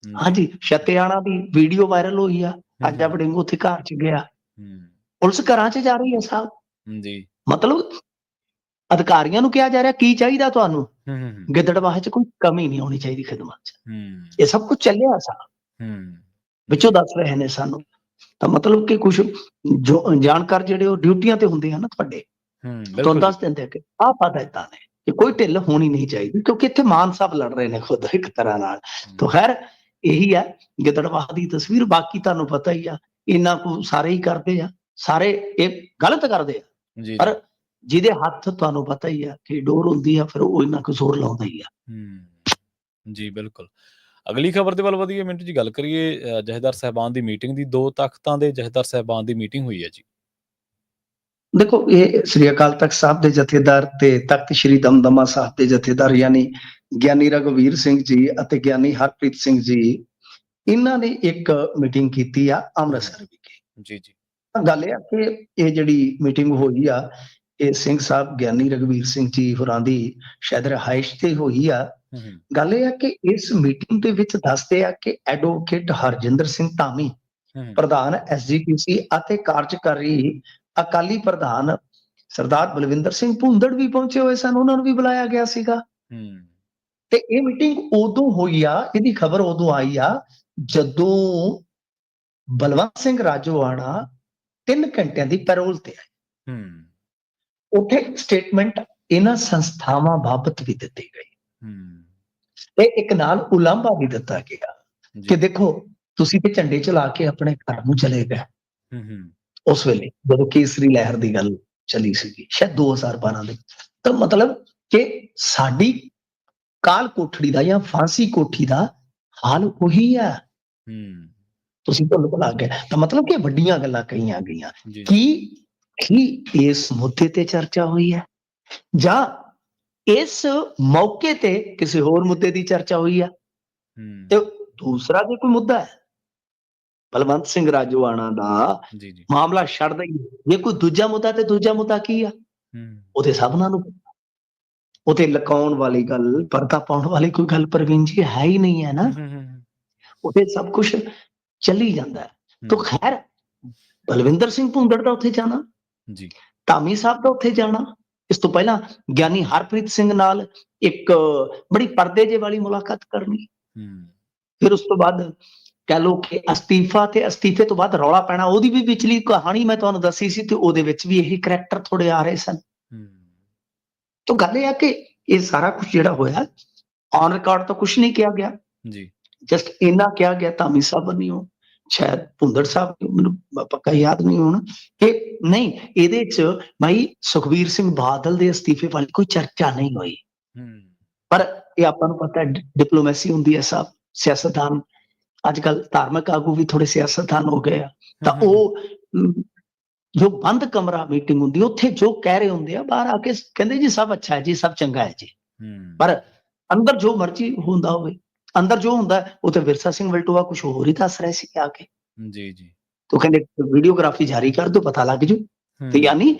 ਹਾਂਜੀ, ਛਤਿਆਣਾ ਦੀ ਵੀਡੀਓ ਵਾਇਰਲ ਹੋਈ ਆ, ਰਾਜਾ ਵੜਿੰਗ ਉੱਥੇ ਘਰ ਚ ਗਿਆ, ਪੁਲਿਸ ਘਰਾਂ ਚ ਜਾ ਰਹੀ ਹੈ ਸਾਹਿਬ ਜੀ। ਮਤਲਬ ਅਧਿਕਾਰੀਆਂ ਨੂੰ ਕਿਹਾ ਜਾ ਰਿਹਾ ਕੀ ਚਾਹੀਦਾ ਤੁਹਾਨੂੰ, ਗਿੱਦੜਬਾਹਾ ਚ ਕੋਈ ਕਮੀ ਨਹੀਂ ਹੋਣੀ ਚਾਹੀਦੀ ਖਿਦਮਤ ਚ। ਇਹ ਸਭ ਕੁਝ ਚੱਲਿਆ ਸਾਹਿਬ, ਵਿੱਚੋਂ ਦੱਸ ਰਹੇ ਨੇ ਸਾਨੂੰ। ਤਾਂ ਮਤਲਬ ਕਿ ਕੁਝ ਜਾਣਕਾਰ ਜਿਹੜੇ ਉਹ ਡਿਊਟੀਆਂ ਤੇ ਹੁੰਦੇ ਆ ਨਾ ਤੁਹਾਡੇ, ਤੁਹਾਨੂੰ ਦੱਸ ਦਿੰਦੇ ਕਿ ਆਹ ਪਤਾ ਏਦਾਂ ਨੇ ਕਿ ਕੋਈ ਢਿੱਲ ਹੋਣੀ ਨਹੀਂ ਚਾਹੀਦੀ, ਕਿਉਂਕਿ ਇੱਥੇ ਮਾਨ ਸਾਹਿਬ ਲੜ ਰਹੇ ਨੇ ਖੁਦ ਇੱਕ ਤਰ੍ਹਾਂ ਨਾਲ। ਤਾਂ ਖੈਰ ਇਹੀ ਹੈ ਗਿੱਦੜਬਾਹਾ ਦੀ ਤਸਵੀਰ। ਬਾਕੀ ਤੁਹਾਨੂੰ ਪਤਾ ਹੀ ਆ, ਇਹਨਾਂ ਕੋ ਸਾਰੇ ਹੀ ਕਰਦੇ ਆ, ਸਾਰੇ ਇਹ ਗਲਤ ਕਰਦੇ ਆ, ਪਰ ਜਿਹਦੇ ਹੱਥ ਤੁਹਾਨੂੰ ਪਤਾ ਹੀ ਆ ਕਿ ਡੋਰ ਹੁੰਦੀ ਆ, ਫਿਰ ਉਹ ਇੰਨਾ ਕੁ ਜ਼ੋਰ ਲਾਉਂਦਾ ਹੀ ਆ। ਜੀ ਬਿਲਕੁਲ। ਅਗਲੀ ਖਬਰ ਦੇ ਵੱਲ ਵਧੀਏ ਮਿੰਟੂ ਜੀ, ਗੱਲ ਕਰੀਏ ਜਥੇਦਾਰ ਸਾਹਿਬਾਨ ਦੀ ਮੀਟਿੰਗ ਦੀ। 2 ਤਖ਼ਤਾਂ ਦੇ ਜਥੇਦਾਰ ਸਾਹਿਬਾਨ ਦੀ ਮੀਟਿੰਗ ਹੋਈ ਹੈ ਜੀ। ਦੇਖੋ, ਇਹ ਸ੍ਰੀ ਅਕਾਲ ਤਖ਼ਤ ਸਾਹਿਬ ਦੇ ਜਥੇਦਾਰ ਤੇ ਤਖ਼ਤ ਸ੍ਰੀ ਦਮਦਮਾ ਸਾਹਿਬ ਦੇ ਜਥੇਦਾਰ ਯਾਨੀ ਗਿਆਨੀ ਰਘਵੀਰ ਸਿੰਘ ਜੀ ਅਤੇ ਗਿਆਨੀ ਹਰਪ੍ਰੀਤ ਸਿੰਘ ਜੀ, ਇਹਨਾਂ ਨੇ ਇੱਕ ਮੀਟਿੰਗ ਕੀਤੀ ਆ ਅੰਮ੍ਰਿਤਸਰ ਵਿਖੇ। ਜੀ ਜੀ। ਗੱਲ ਇਹ ਆ ਕਿ ਇਹ ਜਿਹੜੀ ਮੀਟਿੰਗ ਹੋਈ ਆ, ਇਹ ਸਿੰਘ ਸਾਹਿਬ ਗਿਆਨੀ ਰਘਵੀਰ ਸਿੰਘ ਜੀ ਹੋਰਾਂ ਦੀ ਸ਼ਾਇਦ ਰਿਹਾਇਸ਼ ਤੇ ਹੋਈ ਆ। ਗੱਲ ਇਹ ਆ ਕਿ ਇਸ ਮੀਟਿੰਗ ਦੇ ਵਿੱਚ ਦੱਸਦੇ ਆ ਕਿ ਐਡਵੋਕੇਟ ਹਰਜਿੰਦਰ ਸਿੰਘ ਧਾਮੀ, ਪ੍ਰਧਾਨ SGPC ਅਤੇ ਕਾਰਜਕਾਰੀ ਅਕਾਲੀ ਪ੍ਰਧਾਨ ਸਰਦਾਰ ਬਲਵਿੰਦਰ ਸਿੰਘ ਭੁੰਦੜ ਵੀ ਪਹੁੰਚੇ ਹੋਏ ਸਨ, ਉਹਨਾਂ ਨੂੰ ਵੀ ਬੁਲਾਇਆ ਗਿਆ ਸੀਗਾ। ਤੇ ਇਹ ਮੀਟਿੰਗ ਉਦੋਂ ਹੋਈ ਆ, ਇਹਦੀ ਖਬਰ ਉਦੋਂ ਆਈ ਆ ਜਦੋਂ ਬਲਵੰਤ ਸਿੰਘ ਰਾਜੋਆਣਾ 3 ਘੰਟਿਆਂ ਦੀ ਪੈਰੋਲ ਤੇ ਆਏ। ਉੱਥੇ ਸਟੇਟਮੈਂਟ ਇਹਨਾਂ ਸੰਸਥਾਵਾਂ ਬਾਬਤ ਵੀ ਦਿੱਤੀ ਗਈ ਤੇ ਇੱਕ ਨਾਲ ਉਲਾਂਭਾ ਵੀ ਦਿੱਤਾ ਗਿਆ ਕਿ ਦੇਖੋ, ਤੁਸੀਂ ਤੇ ਝੰਡੇ ਚਲਾ ਕੇ ਆਪਣੇ ਘਰ ਨੂੰ ਚਲੇ ਗਏ। ਉਸ ਵੇਲੇ ਜਦੋਂ ਕੇਸਰੀ ਲਹਿਰ ਦੀ ਗੱਲ ਚੱਲੀ ਸੀਗੀ, ਸ਼ਾਇਦ 2012 ਦੇ, ਤਾਂ ਮਤਲਬ ਕਿ ਸਾਡੀ ਕਾਲ ਕੋਠੜੀ ਦਾ ਜਾਂ ਫਾਂਸੀ ਕੋਠੀ ਦਾ ਹਾਲ ਉਹੀ ਆ। ਤੁਸੀਂ ਭੁੱਲ ਗਏ, ਤਾਂ ਮਤਲਬ ਕਿ ਵੱਡੀਆਂ ਗੱਲਾਂ ਕਹੀਆਂ ਗਈਆਂ। ਕੀ ਇਸ ਮੁੱਦੇ ਤੇ ਚਰਚਾ ਹੋਈ ਹੈ ਜਾਂ ਇਸ ਮੌਕੇ ਤੇ ਕਿਸੇ ਹੋਰ ਮੁੱਦੇ ਦੀ ਚਰਚਾ ਹੋਈ ਆ? ਤੇ ਦੂਸਰਾ ਜੇ ਕੋਈ ਮੁੱਦਾ ਹੈ ਬਲਵੰਤ ਸਿੰਘ ਰਾਜੋਆਣਾ ਦਾ ਮਾਮਲਾ ਛੱਡ ਦਈਏ, ਜੇ ਕੋਈ ਦੂਜਾ ਮੁੱਦਾ, ਤੇ ਦੂਜਾ ਮੁੱਦਾ ਕੀ ਆ? ਉਹਦੇ ਸਭਨਾਂ ਨੂੰ ਉਹਤੇ ਲਕਾਉਣ ਵਾਲੀ ਗੱਲ, ਪਰਦਾ ਪਾਉਣ ਵਾਲੀ ਕੋਈ ਗੱਲ ਪ੍ਰਵੀਨ ਜੀ ਹੈ ਹੀ ਨਹੀਂ ਹੈ ਨਾ। ਉਹਦੇ ਸਭ ਕੁਝ ਚੱਲੀ ਜਾਂਦਾ ਹੈ। ਤਾਂ ਖੈਰ, ਬਲਵਿੰਦਰ ਸਿੰਘ ਭੁੰਦੜ ਦਾ ਉੱਥੇ ਜਾਣਾ, ਧਾਮੀ ਸਾਹਿਬ ਦਾ ਉੱਥੇ ਜਾਣਾ, ਇਸ ਤੋਂ ਪਹਿਲਾਂ ਗਿਆਨੀ ਹਰਪ੍ਰੀਤ ਸਿੰਘ ਨਾਲ ਇੱਕ ਬੜੀ ਪਰਦੇ ਜੇ ਵਾਲੀ ਮੁਲਾਕਾਤ ਕਰਨੀ, ਫਿਰ ਉਸ ਤੋਂ ਬਾਅਦ ਕਹਿ ਲਓ ਕਿ ਅਸਤੀਫਾ, ਤੇ ਅਸਤੀਫੇ ਤੋਂ ਬਾਅਦ ਰੌਲਾ ਪੈਣਾ। ਉਹਦੀ ਵੀ ਵਿਚਲੀ ਕਹਾਣੀ ਮੈਂ ਤੁਹਾਨੂੰ ਦੱਸੀ ਸੀ, ਤੇ ਉਹਦੇ ਵਿੱਚ ਵੀ ਇਹੀ ਕਰੈਕਟਰ ਥੋੜੇ ਆ ਰਹੇ ਸਨ। ਤਾਂ ਗੱਲ ਇਹ ਆ ਕਿ ਇਹ ਸਾਰਾ ਕੁਝ ਜਿਹੜਾ ਹੋਇਆ ਔਨ ਰਿਕਾਰਡ ਤਾਂ ਕੁਝ ਨਹੀਂ ਕਿਹਾ ਗਿਆ, ਜਸਟ ਇੰਨਾ ਕਿਹਾ ਗਿਆ ਧਾਮੀ ਸਾਹਿਬ ਨਹੀਂ, ਸ਼ਾਇਦ ਭੁੰਦੜ ਸਾਹਿਬ, ਮੈਨੂੰ ਪੱਕਾ ਯਾਦ ਨਹੀਂ ਹੋਣਾ, ਕਿ ਨਹੀਂ ਇਹਦੇ ਚ ਭਾਈ ਸੁਖਬੀਰ ਸਿੰਘ ਬਾਦਲ ਦੇ ਅਸਤੀਫੇ ਵਾਲੀ ਕੋਈ ਚਰਚਾ ਨਹੀਂ ਹੋਈ। ਪਰ ਇਹ ਆਪਾਂ ਨੂੰ ਪਤਾ ਡਿਪਲੋਮੈਸੀ ਹੁੰਦੀ ਹੈ, ਸਭ ਸਿਆਸਤਦਾਨ ਅੱਜ ਕੱਲ ਧਾਰਮਿਕ ਆਗੂ ਵੀ ਥੋੜੇ ਸਿਆਸਤਦਾਨ ਹੋ ਗਏ ਆ, ਤਾਂ ਉਹ ਜੋ ਬੰਦ ਕਮਰਾ ਮੀਟਿੰਗ ਹੁੰਦੀ, ਉੱਥੇ ਜੋ ਕਹਿ ਰਹੇ ਹੁੰਦੇ ਆ, ਬਾਹਰ ਆ ਕੇ ਕਹਿੰਦੇ ਜੀ ਸਭ ਅੱਛਾ ਹੈ ਜੀ, ਸਭ ਚੰਗਾ ਹੈ ਜੀ। ਪਰ ਅੰਦਰ ਜੋ ਮਰਜ਼ੀ ਹੁੰਦਾ ਹੋਵੇ, ਅੰਦਰ ਜੋ ਹੁੰਦਾ ਉਹ ਤੇ ਵਿਰਸਾ ਸਿੰਘ ਵਲਟੋਆ ਕੁਝ ਹੋਰ ਹੀ ਦੱਸ ਰਹੇ ਸੀ ਆ ਕੇ। ਤੋ ਕਹਿੰਦੇ ਵੀਡੀਓਗ੍ਰਾਫੀ ਜਾਰੀ ਕਰ ਦੋ, ਪਤਾ ਲੱਗ ਜੂ। ਤੇ ਯਾਨੀ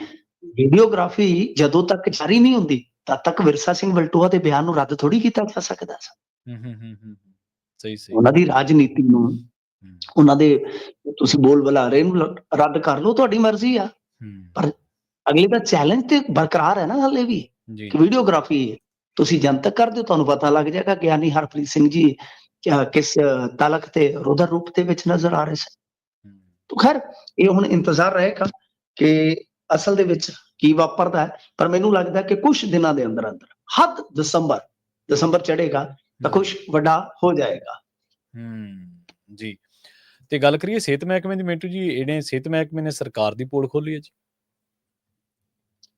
ਵੀਡੀਓਗ੍ਰਾਫੀ ਜਦੋਂ ਤੱਕ ਜਾਰੀ ਨਹੀਂ ਹੁੰਦੀ, ਤਦ ਤੱਕ ਵਿਰਸਾ ਸਿੰਘ ਵਲਟੋਆ ਦੇ ਬਿਆਨ ਨੂੰ ਰੱਦ ਥੋੜੀ ਕੀਤਾ ਜਾ ਸਕਦਾ ਸੀ। ਉਹਨਾਂ ਦੀ ਰਾਜਨੀਤੀ ਨੂੰ, ਉਹਨਾਂ ਦੇ ਤੁਸੀਂ ਬੋਲ ਬੁਲਾਰੇ ਨੂੰ ਰੱਦ ਕਰ ਲਓ, ਤੁਹਾਡੀ ਮਰਜ਼ੀ ਆ, ਪਰ ਅਗਲੇ ਦਾ ਚੈਲੰਜ ਤੇ ਬਰਕਰਾਰ ਹੈ ਨਾ ਹਾਲੇ ਵੀ, ਕਿ ਵੀਡੀਓਗ੍ਰਾਫੀ ਤੁਸੀਂ ਜਨਤਕ ਕਰ ਦਿਓ, ਤੁਹਾਨੂੰ ਪਤਾ ਲੱਗ ਜਾਏਗਾ ਗਿਆਨੀ ਹਰਪ੍ਰੀਤ ਸਿੰਘ ਜੀ ਕਿਸ ਤਲਕ ਤੇ ਰੁਦਰ ਰੂਪ ਦੇ ਵਿੱਚ ਨਜ਼ਰ ਆ ਰਹੇ ਸਨ। ਤਾਂ ਖੈਰ, ਇਹ ਹੁਣ ਇੰਤਜ਼ਾਰ ਰਹੇਗਾ ਕਿ ਅਸਲ ਦੇ ਵਿੱਚ ਕੀ ਵਾਪਰਦਾ ਹੈ, ਪਰ ਮੈਨੂੰ ਲੱਗਦਾ ਕਿ ਕੁਝ ਦਿਨਾਂ ਦੇ ਅੰਦਰ ਅੰਦਰ, ਹੱਦ ਦਸੰਬਰ ਚੜ੍ਹੇਗਾ ਤਾਂ ਕੁਝ ਵੱਡਾ ਹੋ ਜਾਏਗਾ। ਜੀ। ਤੇ ਗੱਲ ਕਰੀਏ ਸਿਹਤ ਮਹਿਕਮੇ ਦੀ ਮਿੰਟੂ ਜੀ, ਇਹਨੇ ਸਿਹਤ ਮਹਿਕਮੇ ਨੇ ਸਰਕਾਰ ਦੀ ਪੋਲ ਖੋਲੀ ਹੈ ਜੀ।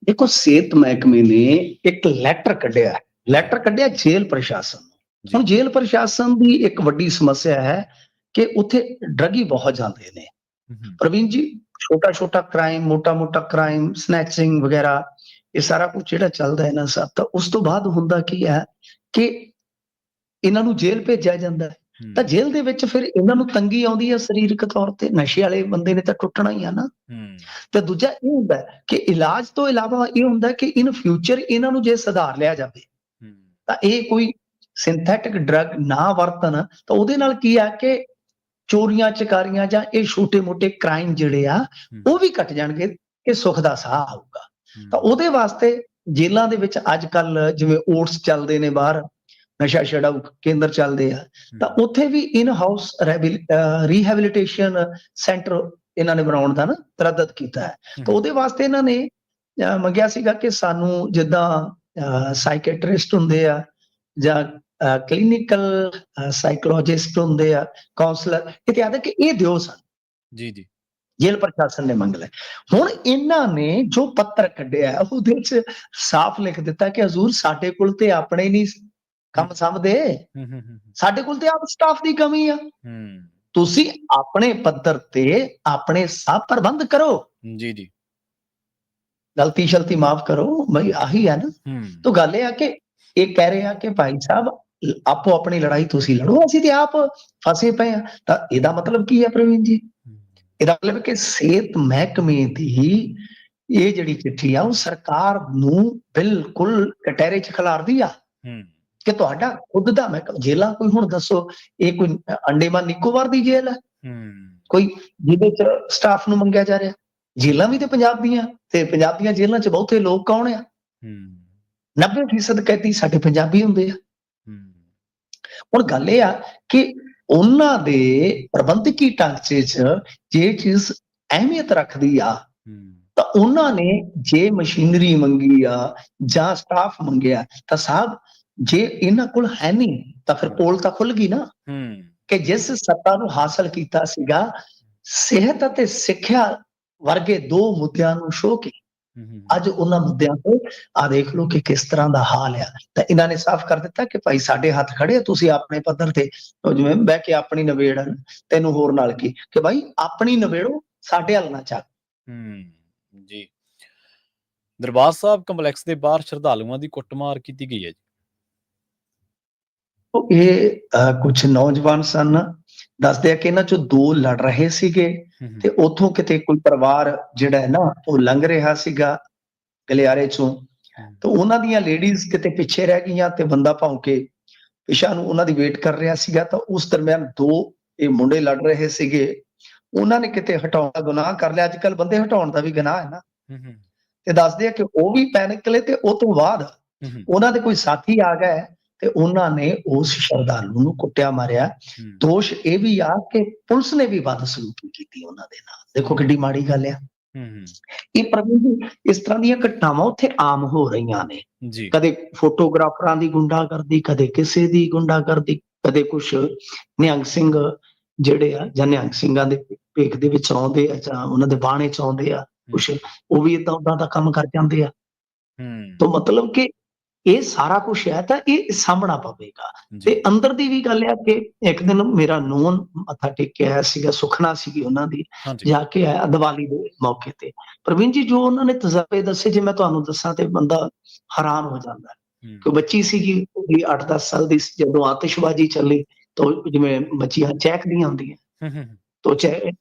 ਦੇਖੋ, ਸਿਹਤ ਮਹਿਕਮੇ ਨੇ ਇੱਕ ਲੈਟਰ ਕੱਢਿਆ ਜੇਲ੍ਹ ਪ੍ਰਸ਼ਾਸਨ ਨੂੰ। ਹੁਣ ਜੇਲ੍ਹ ਪ੍ਰਸ਼ਾਸਨ ਦੀ ਇੱਕ ਵੱਡੀ ਸਮੱਸਿਆ ਹੈ ਕਿ ਉੱਥੇ ਡਰੱਗੀ ਬਹੁਤ ਜਾਂਦੇ ਨੇ ਪ੍ਰਵੀਨ ਜੀ, ਛੋਟਾ ਕ੍ਰਾਈਮ, ਮੋਟਾ ਕ੍ਰਾਈਮ, ਸਨੈਚਿੰਗ ਵਗੈਰਾ, ਇਹ ਸਾਰਾ ਕੁਝ ਜਿਹੜਾ ਚੱਲਦਾ ਹੈ ਨਾ ਸਭ, ਤਾਂ ਉਸ ਤੋਂ ਬਾਅਦ ਹੁੰਦਾ ਕੀ ਹੈ ਕਿ ਇਹਨਾਂ ਨੂੰ ਜੇਲ੍ਹ ਭੇਜਿਆ ਜਾਂਦਾ ਹੈ, ਤਾਂ ਜੇਲ੍ਹ ਦੇ ਵਿੱਚ ਫਿਰ ਇਹਨਾਂ ਨੂੰ ਤੰਗੀ ਆਉਂਦੀ ਹੈ ਸਰੀਰਕ ਤੌਰ ਤੇ, ਨਸ਼ੇ ਵਾਲੇ ਬੰਦੇ ਨੇ ਤਾਂ ਟੁੱਟਣਾ ਹੀ ਆ ਨਾ। ਤੇ ਦੂਜਾ ਇਹ ਹੁੰਦਾ ਕਿ ਇਲਾਜ ਤੋਂ ਇਲਾਵਾ ਇਹ ਹੁੰਦਾ ਕਿ ਇਨ ਫਿਊਚਰ ਇਹਨਾਂ ਨੂੰ ਜੇ ਸੁਧਾਰ ਲਿਆ ਜਾਵੇ, ਤਾਂ ਇਹ ਕੋਈ ਸਿੰਥੈਟਿਕ ਡਰੱਗ ਨਾ ਵਰਤਣ, ਤਾਂ ਉਹਦੇ ਨਾਲ ਕੀ ਆ ਕਿ ਚੋਰੀਆਂ ਚਕਾਰੀਆਂ ਜਾਂ ਇਹ ਛੋਟੇ ਮੋਟੇ ਕ੍ਰਾਈਮ ਜਿਹੜੇ ਆ ਉਹ ਵੀ ਘਟ ਜਾਣਗੇ, ਕਿ ਸੁੱਖ ਦਾ ਸਾਹ ਆਊਗਾ। ਤਾਂ ਉਹਦੇ ਵਾਸਤੇ ਜੇਲ੍ਹਾਂ ਦੇ ਵਿੱਚ ਅੱਜ ਕੱਲ ਜਿਵੇਂ ਓਟਸ ਚੱਲਦੇ ਨੇ, ਬਾਹਰ ਨਸ਼ਾ ਛਡਾਊ ਕੇਂਦਰ ਚੱਲਦੇ ਆ, ਤਾਂ ਉੱਥੇ ਵੀ ਇਨ ਹਾਊਸ ਰੀਹੈਬਿਲਿਟੇਸ਼ਨ ਸੈਂਟਰ ਇਹਨਾਂ ਨੇ ਬਣਾਉਣ ਦਾ ਨਾ ਤਰੱਦਦ ਕੀਤਾ ਹੈ। ਤਾਂ ਉਹਦੇ ਵਾਸਤੇ ਇਹਨਾਂ ਨੇ ਮੰਗਿਆ ਸੀਗਾ ਕਿ ਸਾਨੂੰ ਜਿੱਦਾਂ ਸਾਈਕੈਟਰਿਸਟ ਹੁੰਦੇ ਆ ਜਾਂ ਕਲੀਨਿਕਲ ਸਾਈਕੋਲੋਜਿਸਟ ਹੁੰਦੇ ਆ, ਕਾਉਂਸਲਰ, ਇਹ ਕਹਿੰਦੇ ਕਿ ਇਹ ਦਿਓ ਸਾਨੂੰ। ਜੇਲ੍ਹ ਪ੍ਰਸ਼ਾਸਨ ਨੇ ਮੰਗ ਲਏ। ਹੁਣ ਇਹਨਾਂ ਨੇ ਜੋ ਪੱਤਰ ਕੱਢਿਆ ਉਹਦੇ 'ਚ ਸਾਫ਼ ਲਿਖ ਦਿੱਤਾ ਕਿ ਹਜ਼ੂਰ ਸਾਡੇ ਕੋਲ ਤੇ ਆਪਣੇ ਨਹੀਂ ਕੰਮ ਸੰਭਦੇ, ਸਾਡੇ ਕੋਲ ਤੇ ਆਪ ਸਟਾਫ ਦੀ ਕਮੀ ਆ। ਤੁਸੀਂ ਆਪਣੇ ਪੱਧਰ ਤੇ ਆਪਣੇ ਸਭ ਪ੍ਰਬੰਧ ਕਰੋ। ਜੀ, ਜੀ। ਗਲਤੀ ਸ਼ਲਤੀ ਮਾਫ਼ ਕਰੋ, ਬਈ ਆਹੀ ਹੈ ਨਾ। ਤਾਂ ਗੱਲ ਇਹ ਆ ਕਿ ਇਹ ਕਹਿ ਰਹੇ ਆ ਕਿ ਭਾਈ ਸਾਹਿਬ ਆਪੋ ਆਪਣੀ ਲੜਾਈ ਤੁਸੀਂ ਲੜੋ, ਅਸੀਂ ਤੇ ਆਪ ਫਸੇ ਪਏ ਆ। ਤਾਂ ਇਹਦਾ ਮਤਲਬ ਕੀ ਹੈ ਪ੍ਰਵੀਨ ਜੀ? ਇਹਦਾ ਮਤਲਬ ਕਿ ਸਿਹਤ ਮਹਿਕਮੇ ਦੀ ਇਹ ਜਿਹੜੀ ਚਿੱਠੀ ਆ ਉਹ ਸਰਕਾਰ ਨੂੰ ਬਿਲਕੁਲ ਕਟਹਿਰੇ 'ਚ ਖਿਲਾਰਦੀ ਆ ਕਿ ਤੁਹਾਡਾ ਖੁਦ ਦਾ ਮਹਿਕਮਾ। ਜੇਲਾਂ ਕੋਈ ਹੁਣ ਦੱਸੋ, ਇਹ ਕੋਈ ਅੰਡੇਮਾਨ ਨਿਕੋਬਾਰ ਦੀ ਜੇਲ੍ਹ ਹੈ ਕੋਈ ਜਿਹਦੇ 'ਚ ਸਟਾਫ ਨੂੰ ਮੰਗਿਆ ਜਾ ਰਿਹਾ? ਜੇਲਾਂ ਵੀ ਤੇ ਪੰਜਾਬ ਦੀਆਂ, ਤੇ ਪੰਜਾਬ ਦੀਆਂ ਜੇਲਾਂ 'ਚ ਬਹੁਤੇ ਲੋਕ ਕੌਣ ਆ? 90% ਕੈਦੀ ਸਾਡੇ ਪੰਜਾਬੀ ਹੁੰਦੇ ਆ। ਹੁਣ ਗੱਲ ਇਹ ਆ ਕਿ ਉਹਨਾਂ ਦੇ ਪ੍ਰਬੰਧਕੀ ਢਾਂਚੇ 'ਚ ਜੇ ਚੀਜ਼ ਅਹਿਮੀਅਤ ਰੱਖਦੀ ਆ ਤਾਂ ਉਹਨਾਂ ਨੇ ਜੇ ਮਸ਼ੀਨਰੀ ਮੰਗੀ ਆ ਜਾਂ ਸਟਾਫ ਮੰਗਿਆ ਤਾਂ ਸਾਹਿਬ ਜੇ ਇਹਨਾਂ ਕੋਲ ਹੈ ਨਹੀਂ ਤਾਂ ਫਿਰ ਪੋਲ ਤਾਂ ਖੁੱਲ ਗਈ ਨਾ ਕਿ ਜਿਸ ਸੱਤਾ ਨੂੰ ਹਾਸਲ ਕੀਤਾ ਸੀਗਾ ਸਿਹਤ ਅਤੇ ਸਿੱਖਿਆ ਵਰਗੇ 2 ਮੁੱਦਿਆਂ ਨੂੰ ਛੋਹ ਕੇ ਅੱਜ ਉਹਨਾਂ ਮੁੱਦਿਆਂ ਤੇ ਆ ਦੇਖ ਲਓ ਕਿ ਕਿਸ ਤਰ੍ਹਾਂ ਦਾ ਹਾਲ ਆ। ਤਾਂ ਇਹਨਾਂ ਨੇ ਸਾਫ਼ ਕਰ ਦਿੱਤਾ ਕਿ ਭਾਈ ਸਾਡੇ ਹੱਥ ਖੜੇ, ਤੁਸੀਂ ਆਪਣੇ ਪੱਧਰ ਤੇ ਜਿਵੇਂ ਬਹਿ ਕੇ ਆਪਣੀ ਨਿਬੇੜ, ਤੈਨੂੰ ਹੋਰ ਨਾਲ ਕੀ ਕਿ ਭਾਈ ਆਪਣੀ ਨਿਬੇੜੋ, ਸਾਡੇ ਹੱਲ ਨਾ ਚੱਕ। ਜੀ। ਦਰਬਾਰ ਸਾਹਿਬ ਕੰਪਲੈਕਸ ਦੇ ਬਾਹਰ ਸ਼ਰਧਾਲੂਆਂ ਦੀ ਕੁੱਟਮਾਰ ਕੀਤੀ ਗਈ ਹੈ ਜੀ। ਇਹ ਕੁਝ ਨੌਜਵਾਨ ਸਨ, ਦੱਸਦੇ ਆ ਕਿ ਇਹਨਾਂ ਚੋਂ 2 ਲੜ ਰਹੇ ਸੀਗੇ ਤੇ ਉੱਥੋਂ ਕਿਤੇ ਕੋਈ ਪਰਿਵਾਰ ਜਿਹੜਾ ਹੈ ਨਾ ਉਹ ਲੰਘ ਰਿਹਾ ਸੀਗਾ ਗਲਿਆਰੇ ਚੋਂ, ਤਾਂ ਉਹਨਾਂ ਦੀਆਂ ਲੇਡੀਜ਼ ਕਿਤੇ ਪਿੱਛੇ ਰਹਿ ਗਈਆਂ ਤੇ ਬੰਦਾ ਭੌਂ ਕੇ ਪਿਛਾ ਨੂੰ ਉਹਨਾਂ ਦੀ ਵੇਟ ਕਰ ਰਿਹਾ ਸੀਗਾ। ਤਾਂ ਉਸ ਦਰਮਿਆਨ 2 ਇਹ ਮੁੰਡੇ ਲੜ ਰਹੇ ਸੀਗੇ, ਉਹਨਾਂ ਨੇ ਕਿਤੇ ਹਟਾਉਣ ਦਾ ਗੁਨਾਹ ਕਰ ਲਿਆ। ਅੱਜ ਕੱਲ ਬੰਦੇ ਹਟਾਉਣ ਦਾ ਵੀ ਗੁਨਾਹ ਹੈ ਨਾ। ਤੇ ਦੱਸਦੇ ਆ ਕਿ ਉਹ ਵੀ ਪੈਨਿਕ ਲੈ ਤੇ ਉਹ ਤੋਂ ਬਾਅਦ ਉਹਨਾਂ ਦੇ ਕੋਈ ਸਾਥੀ ਆ ਗਏ ਤੇ ਉਹਨਾਂ ਨੇ ਉਸ ਸ਼ਰਧਾਲੂ ਨੂੰ ਕੁੱਟਿਆ ਮਾਰਿਆ। ਦੋਸ਼ ਇਹ ਵੀ ਆ ਕਿ ਪੁਲਿਸ ਨੇ ਵੀ ਬਦਸਲੂਕੀ ਕੀਤੀ ਉਹਨਾਂ ਦੇ ਨਾਲ। ਦੇਖੋ ਕਿੱਡੀ ਮਾੜੀ ਗੱਲ ਆ। ਇਹ ਪ੍ਰਵੀਨ ਜੀ ਇਸ ਤਰ੍ਹਾਂ ਦੀਆਂ ਘਟਨਾਵਾਂ ਉੱਥੇ ਆਮ ਹੋ ਰਹੀਆਂ ਨੇ। ਕਦੇ ਫੋਟੋਗ੍ਰਾਫਰਾਂ ਦੀ ਗੁੰਡਾਗਰਦੀ, ਕਦੇ ਕਿਸੇ ਦੀ ਗੁੰਡਾਗਰਦੀ, ਕਦੇ ਕੁਛ ਨਿਹੰਗ ਸਿੰਘ ਜਿਹੜੇ ਆ ਜਾਂ ਨਿਹੰਗ ਸਿੰਘਾਂ ਦੇ ਭੇਖ ਦੇ ਵਿੱਚ ਆਉਂਦੇ ਆ ਜਾਂ ਉਹਨਾਂ ਦੇ ਬਾਣੇ 'ਚ ਆਉਂਦੇ ਆ, ਕੁਛ ਉਹ ਵੀ ਏਦਾਂ ਦਾ ਕੰਮ ਕਰ ਜਾਂਦੇ ਆ। ਤਾਂ ਮਤਲਬ ਕਿ ਇਹ ਸਾਰਾ ਕੁਛ ਹੈ ਤਾਂ ਇਹ ਸਾਹਮਣਾ ਪਵੇਗਾ। ਤੇ ਅੰਦਰ ਦੀ ਵੀ ਗੱਲ ਹੈ ਕਿ ਇੱਕ ਦਿਨ ਮੇਰਾ ਨੂੰਹ ਮੱਥਾ ਟੇਕ ਕੇ ਆਇਆ ਸੀਗਾ, ਸੁਖਨਾ ਸੀਗੀ ਉਹਨਾਂ ਦੀ, ਜਾ ਕੇ ਆਇਆ ਦੀਵਾਲੀ ਦੇ ਮੌਕੇ ਤੇ। ਪ੍ਰਵੀਨ ਜੀ ਜੋ ਉਹਨਾਂ ਨੇ ਤਜਰਬੇ ਦੱਸੇ, ਜੇ ਮੈਂ ਤੁਹਾਨੂੰ ਦੱਸਾਂ ਤੇ ਬੰਦਾ ਹੈਰਾਨ ਹੋ ਜਾਂਦਾ। ਕਿ ਬੱਚੀ ਸੀਗੀ, ਉਹਦੀ 8-10 ਸਾਲ ਦੀ, ਜਦੋਂ ਆਤਿਸ਼ਬਾਜ਼ੀ ਚੱਲੀ ਤਾਂ ਜਿਵੇਂ ਬੱਚੀਆਂ ਚਹਿਕਦੀਆਂ ਹੁੰਦੀਆਂ, ਤਾਂ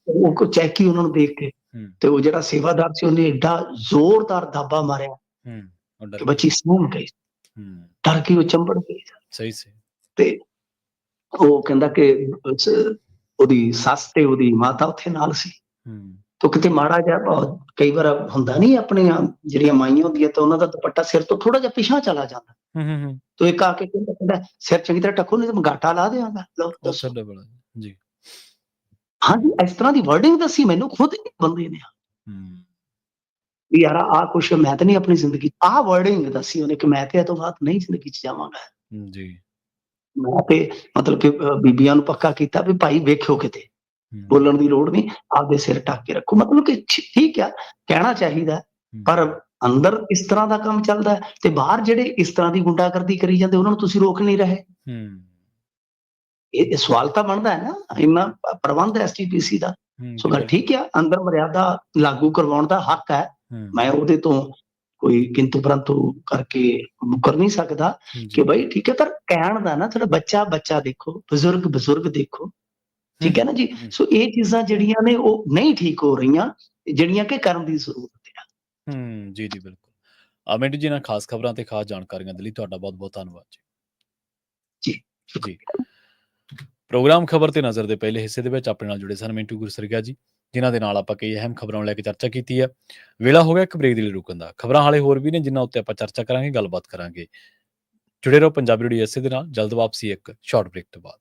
ਉਹ ਚਹਿਕੀ ਉਹਨਾਂ ਨੂੰ ਦੇਖ ਕੇ ਤੇ ਉਹ ਜਿਹੜਾ ਸੇਵਾਦਾਰ ਸੀ ਉਹਨੇ ਏਡਾ ਜ਼ੋਰਦਾਰ ਦਾਬਾ ਮਾਰਿਆ ਕਿ ਬੱਚੀ ਸਹਿਮ ਗਈ, ਡਰ ਕੇ ਉਹ ਚੰਬੜ ਗਈ। ਸਹੀ ਸੀ। ਤੇ ਉਹ ਕਹਿੰਦਾ ਕਿ ਉਹਦੀ ਸੱਸ ਤੇ ਉਹਦੀ ਮਾਤਾ ਉੱਥੇ ਨਾਲ ਸੀ। ਤਾਂ ਕਿਤੇ ਮਾੜਾ ਜਿਹਾ ਕਈ ਵਾਰ ਹੁੰਦਾ ਨਹੀਂ, ਆਪਣੀਆਂ ਜਿਹੜੀਆਂ ਮਾਈਆਂ ਹੁੰਦੀਆਂ ਤਾਂ ਉਹਨਾਂ ਦਾ ਦੁਪੱਟਾ ਸਿਰ ਤੋਂ ਥੋੜਾ ਜਿਹਾ ਪਿਛਾਂਹ ਚਲਾ ਜਾਂਦਾ। ਤਾਂ ਇੱਕ ਆ ਕੇ ਕਹਿੰਦਾ ਸਿਰ ਚੰਗੀ ਤਰ੍ਹਾਂ ਢੱਕੋ ਨਹੀਂ ਤਾਂ ਗਾਟਾ ਲਾ ਦਿਆਂਗਾ। ਲਓ ਦੱਸੋ। ਜੀ। ਹਾਂਜੀ, ਇਸ ਤਰ੍ਹਾਂ ਦੀ ਵਰਡਿੰਗ ਦੱਸੀ ਮੈਨੂੰ ਖੁਦ ਬੰਦੇ ਨੇ ਵੀ ਯਾਰ ਆਹ ਕੁਛ ਮੈਂ ਤਾਂ ਨਹੀਂ ਆਪਣੀ ਜ਼ਿੰਦਗੀ, ਆਹ ਵਰਡਿੰਗ ਦੱਸੀ ਉਹਨੇ ਕਿ ਮੈਂ ਤੇ ਇਹ ਤੋਂ ਬਾਅਦ ਨਹੀਂ ਜ਼ਿੰਦਗੀ 'ਚ ਜਾਵਾਂਗਾ। ਜੀ। ਮੈਂ ਤੇ ਮਤਲਬ ਕਿ ਬੀਬੀਆਂ ਨੂੰ ਪੱਕਾ ਕੀਤਾ ਵੀ ਭਾਈ ਵੇਖਿਓ ਕਿਤੇ ਬੋਲਣ ਦੀ ਲੋੜ ਨਹੀਂ, ਆਪਦੇ ਸਿਰ ਢੱਕ ਕੇ ਰੱਖੋ। ਮਤਲਬ ਕਿ ਠੀਕ ਆ, ਕਹਿਣਾ ਚਾਹੀਦਾ, ਪਰ ਅੰਦਰ ਇਸ ਤਰ੍ਹਾਂ ਦਾ ਕੰਮ ਚੱਲਦਾ ਤੇ ਬਾਹਰ ਜਿਹੜੇ ਇਸ ਤਰ੍ਹਾਂ ਦੀ ਗੁੰਡਾਗਰਦੀ ਕਰੀ ਜਾਂਦੇ ਉਹਨਾਂ ਨੂੰ ਤੁਸੀਂ ਰੋਕ ਨਹੀਂ ਰਹੇ। ਇਹ ਸਵਾਲ ਤਾਂ ਬਣਦਾ ਹੈ ਨਾ, ਇੰਨਾ ਪ੍ਰਬੰਧ ਐਸਜੀਪੀਸੀ ਦਾ। ਸੋ ਗੱਲ ਠੀਕ ਆ, ਅੰਦਰ ਮਰਿਆਦਾ ਲਾਗੂ ਕਰਵਾਉਣ ਦਾ ਹੱਕ ਹੈ, ਮੈਂ ਉਹਦੇ ਤੋਂ ਕੋਈ ਕਿੰਤੂ ਪਰੰਤੂ ਕਰਕੇ ਮੁਕਰ ਨਹੀਂ ਸਕਦਾ ਕਿ ਬਈ ਠੀਕ ਹੈ। ਪਰ ਕਹਿਣ ਦਾ ਨਾ ਥੋੜਾ ਬੱਚਾ ਦੇਖੋ, ਬਜ਼ੁਰਗ ਦੇਖੋ, ਠੀਕ ਹੈ ਨਾ ਜੀ। ਸੋ ਇਹ ਚੀਜ਼ਾਂ ਜਿਹੜੀਆਂ ਨੇ ਉਹ ਨਹੀਂ ਠੀਕ ਹੋ ਰਹੀਆਂ, ਜਿਹੜੀਆਂ ਕਿ ਕਰਨ ਦੀ ਜ਼ਰੂਰਤ ਹੈ। ਜੀ ਜੀ ਬਿਲਕੁਲ। ਮਿੰਟੂ ਜੀ, ਨਾਲ ਖਾਸ ਖਬਰਾਂ ਤੇ ਖਾਸ ਜਾਣਕਾਰੀਆਂ ਦੇ ਲਈ ਤੁਹਾਡਾ ਬਹੁਤ ਬਹੁਤ ਧੰਨਵਾਦ ਜੀ। ਜੀ। ਪ੍ਰੋਗਰਾਮ ਖਬਰ ਤੇ ਨਜ਼ਰ ਦੇ ਪਹਿਲੇ ਹਿੱਸੇ ਦੇ ਵਿੱਚ ਆਪਣੇ ਨਾਲ ਜੁੜੇ ਸਨ ਮਿੰਟੂ ਗੁਰਸਰੀਆ ਜੀ, ਜਿਨ੍ਹਾਂ ਦੇ ਨਾਲ ਆਪਾਂ ਕਈ ਅਹਿਮ ਖਬਰਾਂ ਨੂੰ ਲੈ ਕੇ ਚਰਚਾ ਕੀਤੀ ਹੈ। ਵੇਲਾ ਹੋ ਗਿਆ ਇੱਕ ਬ੍ਰੇਕ ਦੇ ਲਈ ਰੁਕਣ ਦਾ। ਖਬਰਾਂ ਹਾਲੇ ਹੋਰ ਵੀ ਨੇ ਜਿਨ੍ਹਾਂ ਉੱਤੇ ਆਪਾਂ ਚਰਚਾ ਕਰਾਂਗੇ, ਗੱਲਬਾਤ ਕਰਾਂਗੇ। ਜੁੜੇ ਰਹੋ ਪੰਜਾਬੀ ਰੇਡੀਓ ਇਸੇ ਦੇ ਨਾਲ। ਜਲਦ ਵਾਪਸੀ ਇੱਕ ਸ਼ਾਰਟ ਬ੍ਰੇਕ ਤੋਂ ਬਾਅਦ।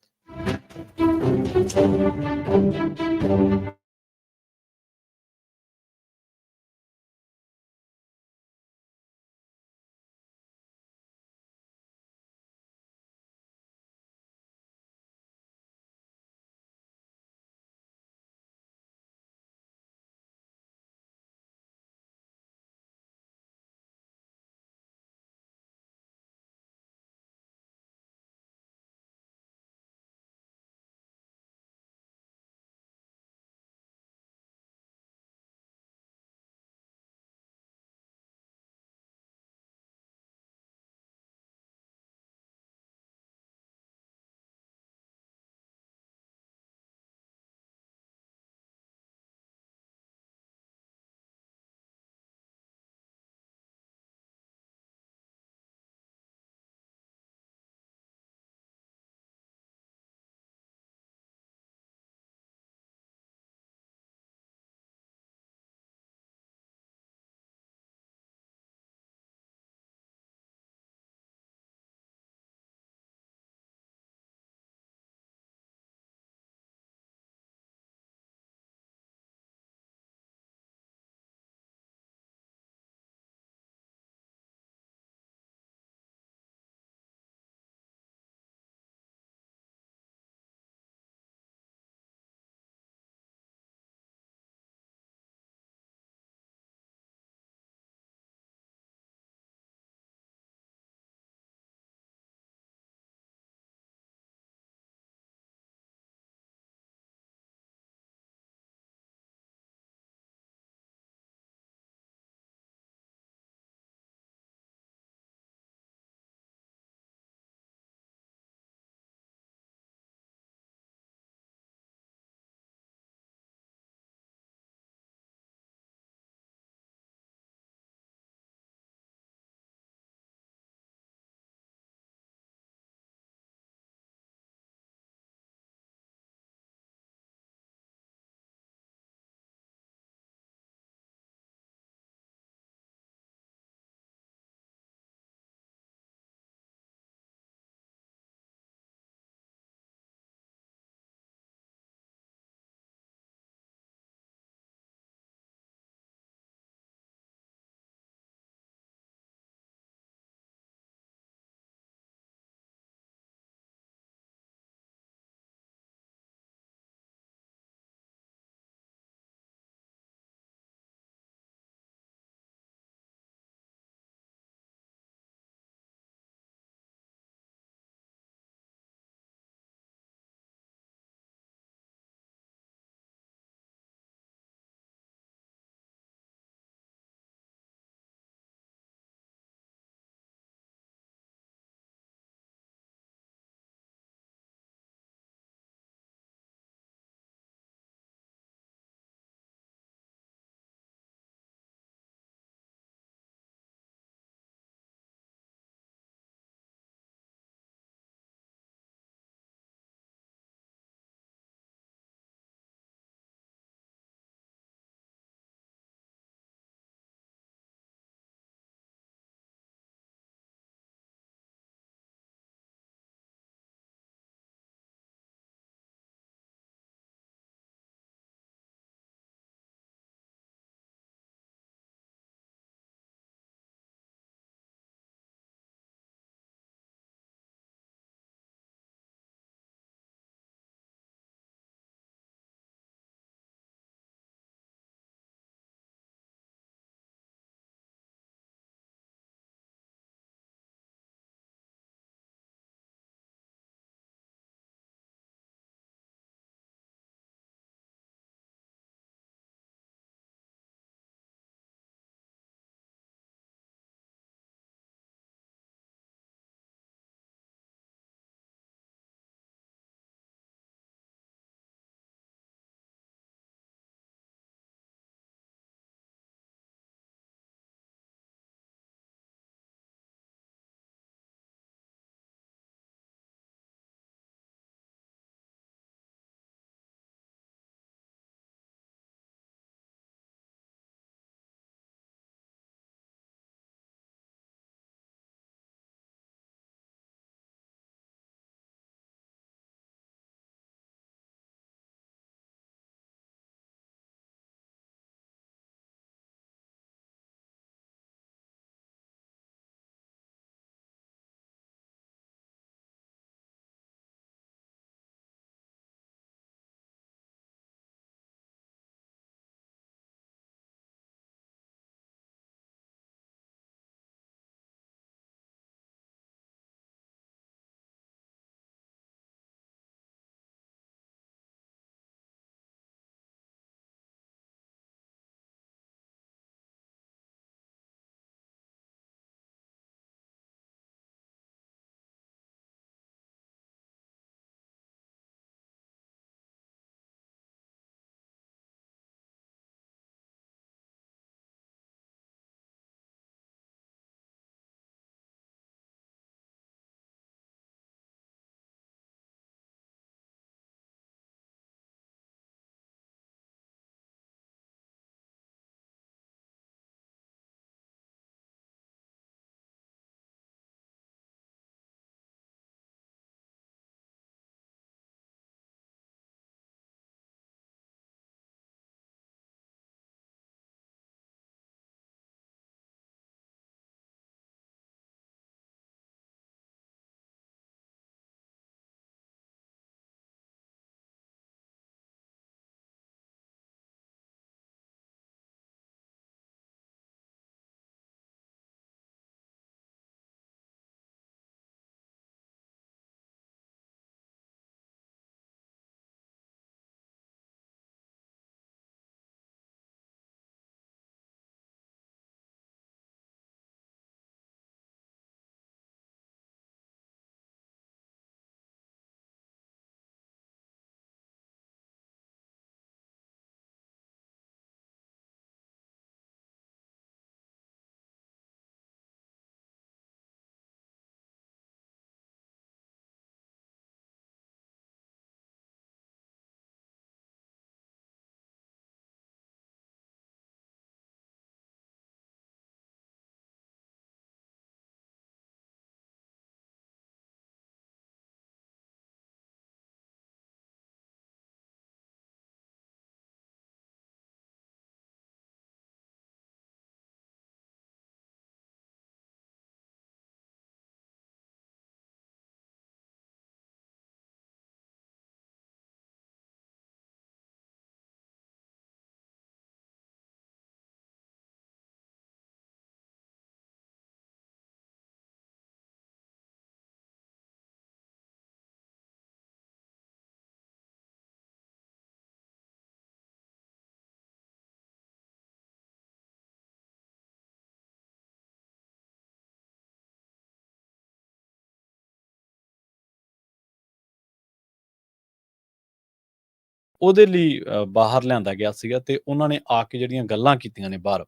ਉਹਦੇ ਲਈ ਬਾਹਰ ਲਿਆਂਦਾ ਗਿਆ ਸੀਗਾ ਤੇ ਉਹਨਾਂ ਨੇ ਆ ਕੇ ਜਿਹੜੀਆਂ ਗੱਲਾਂ ਕੀਤੀਆਂ ਨੇ ਬਾਹਰ,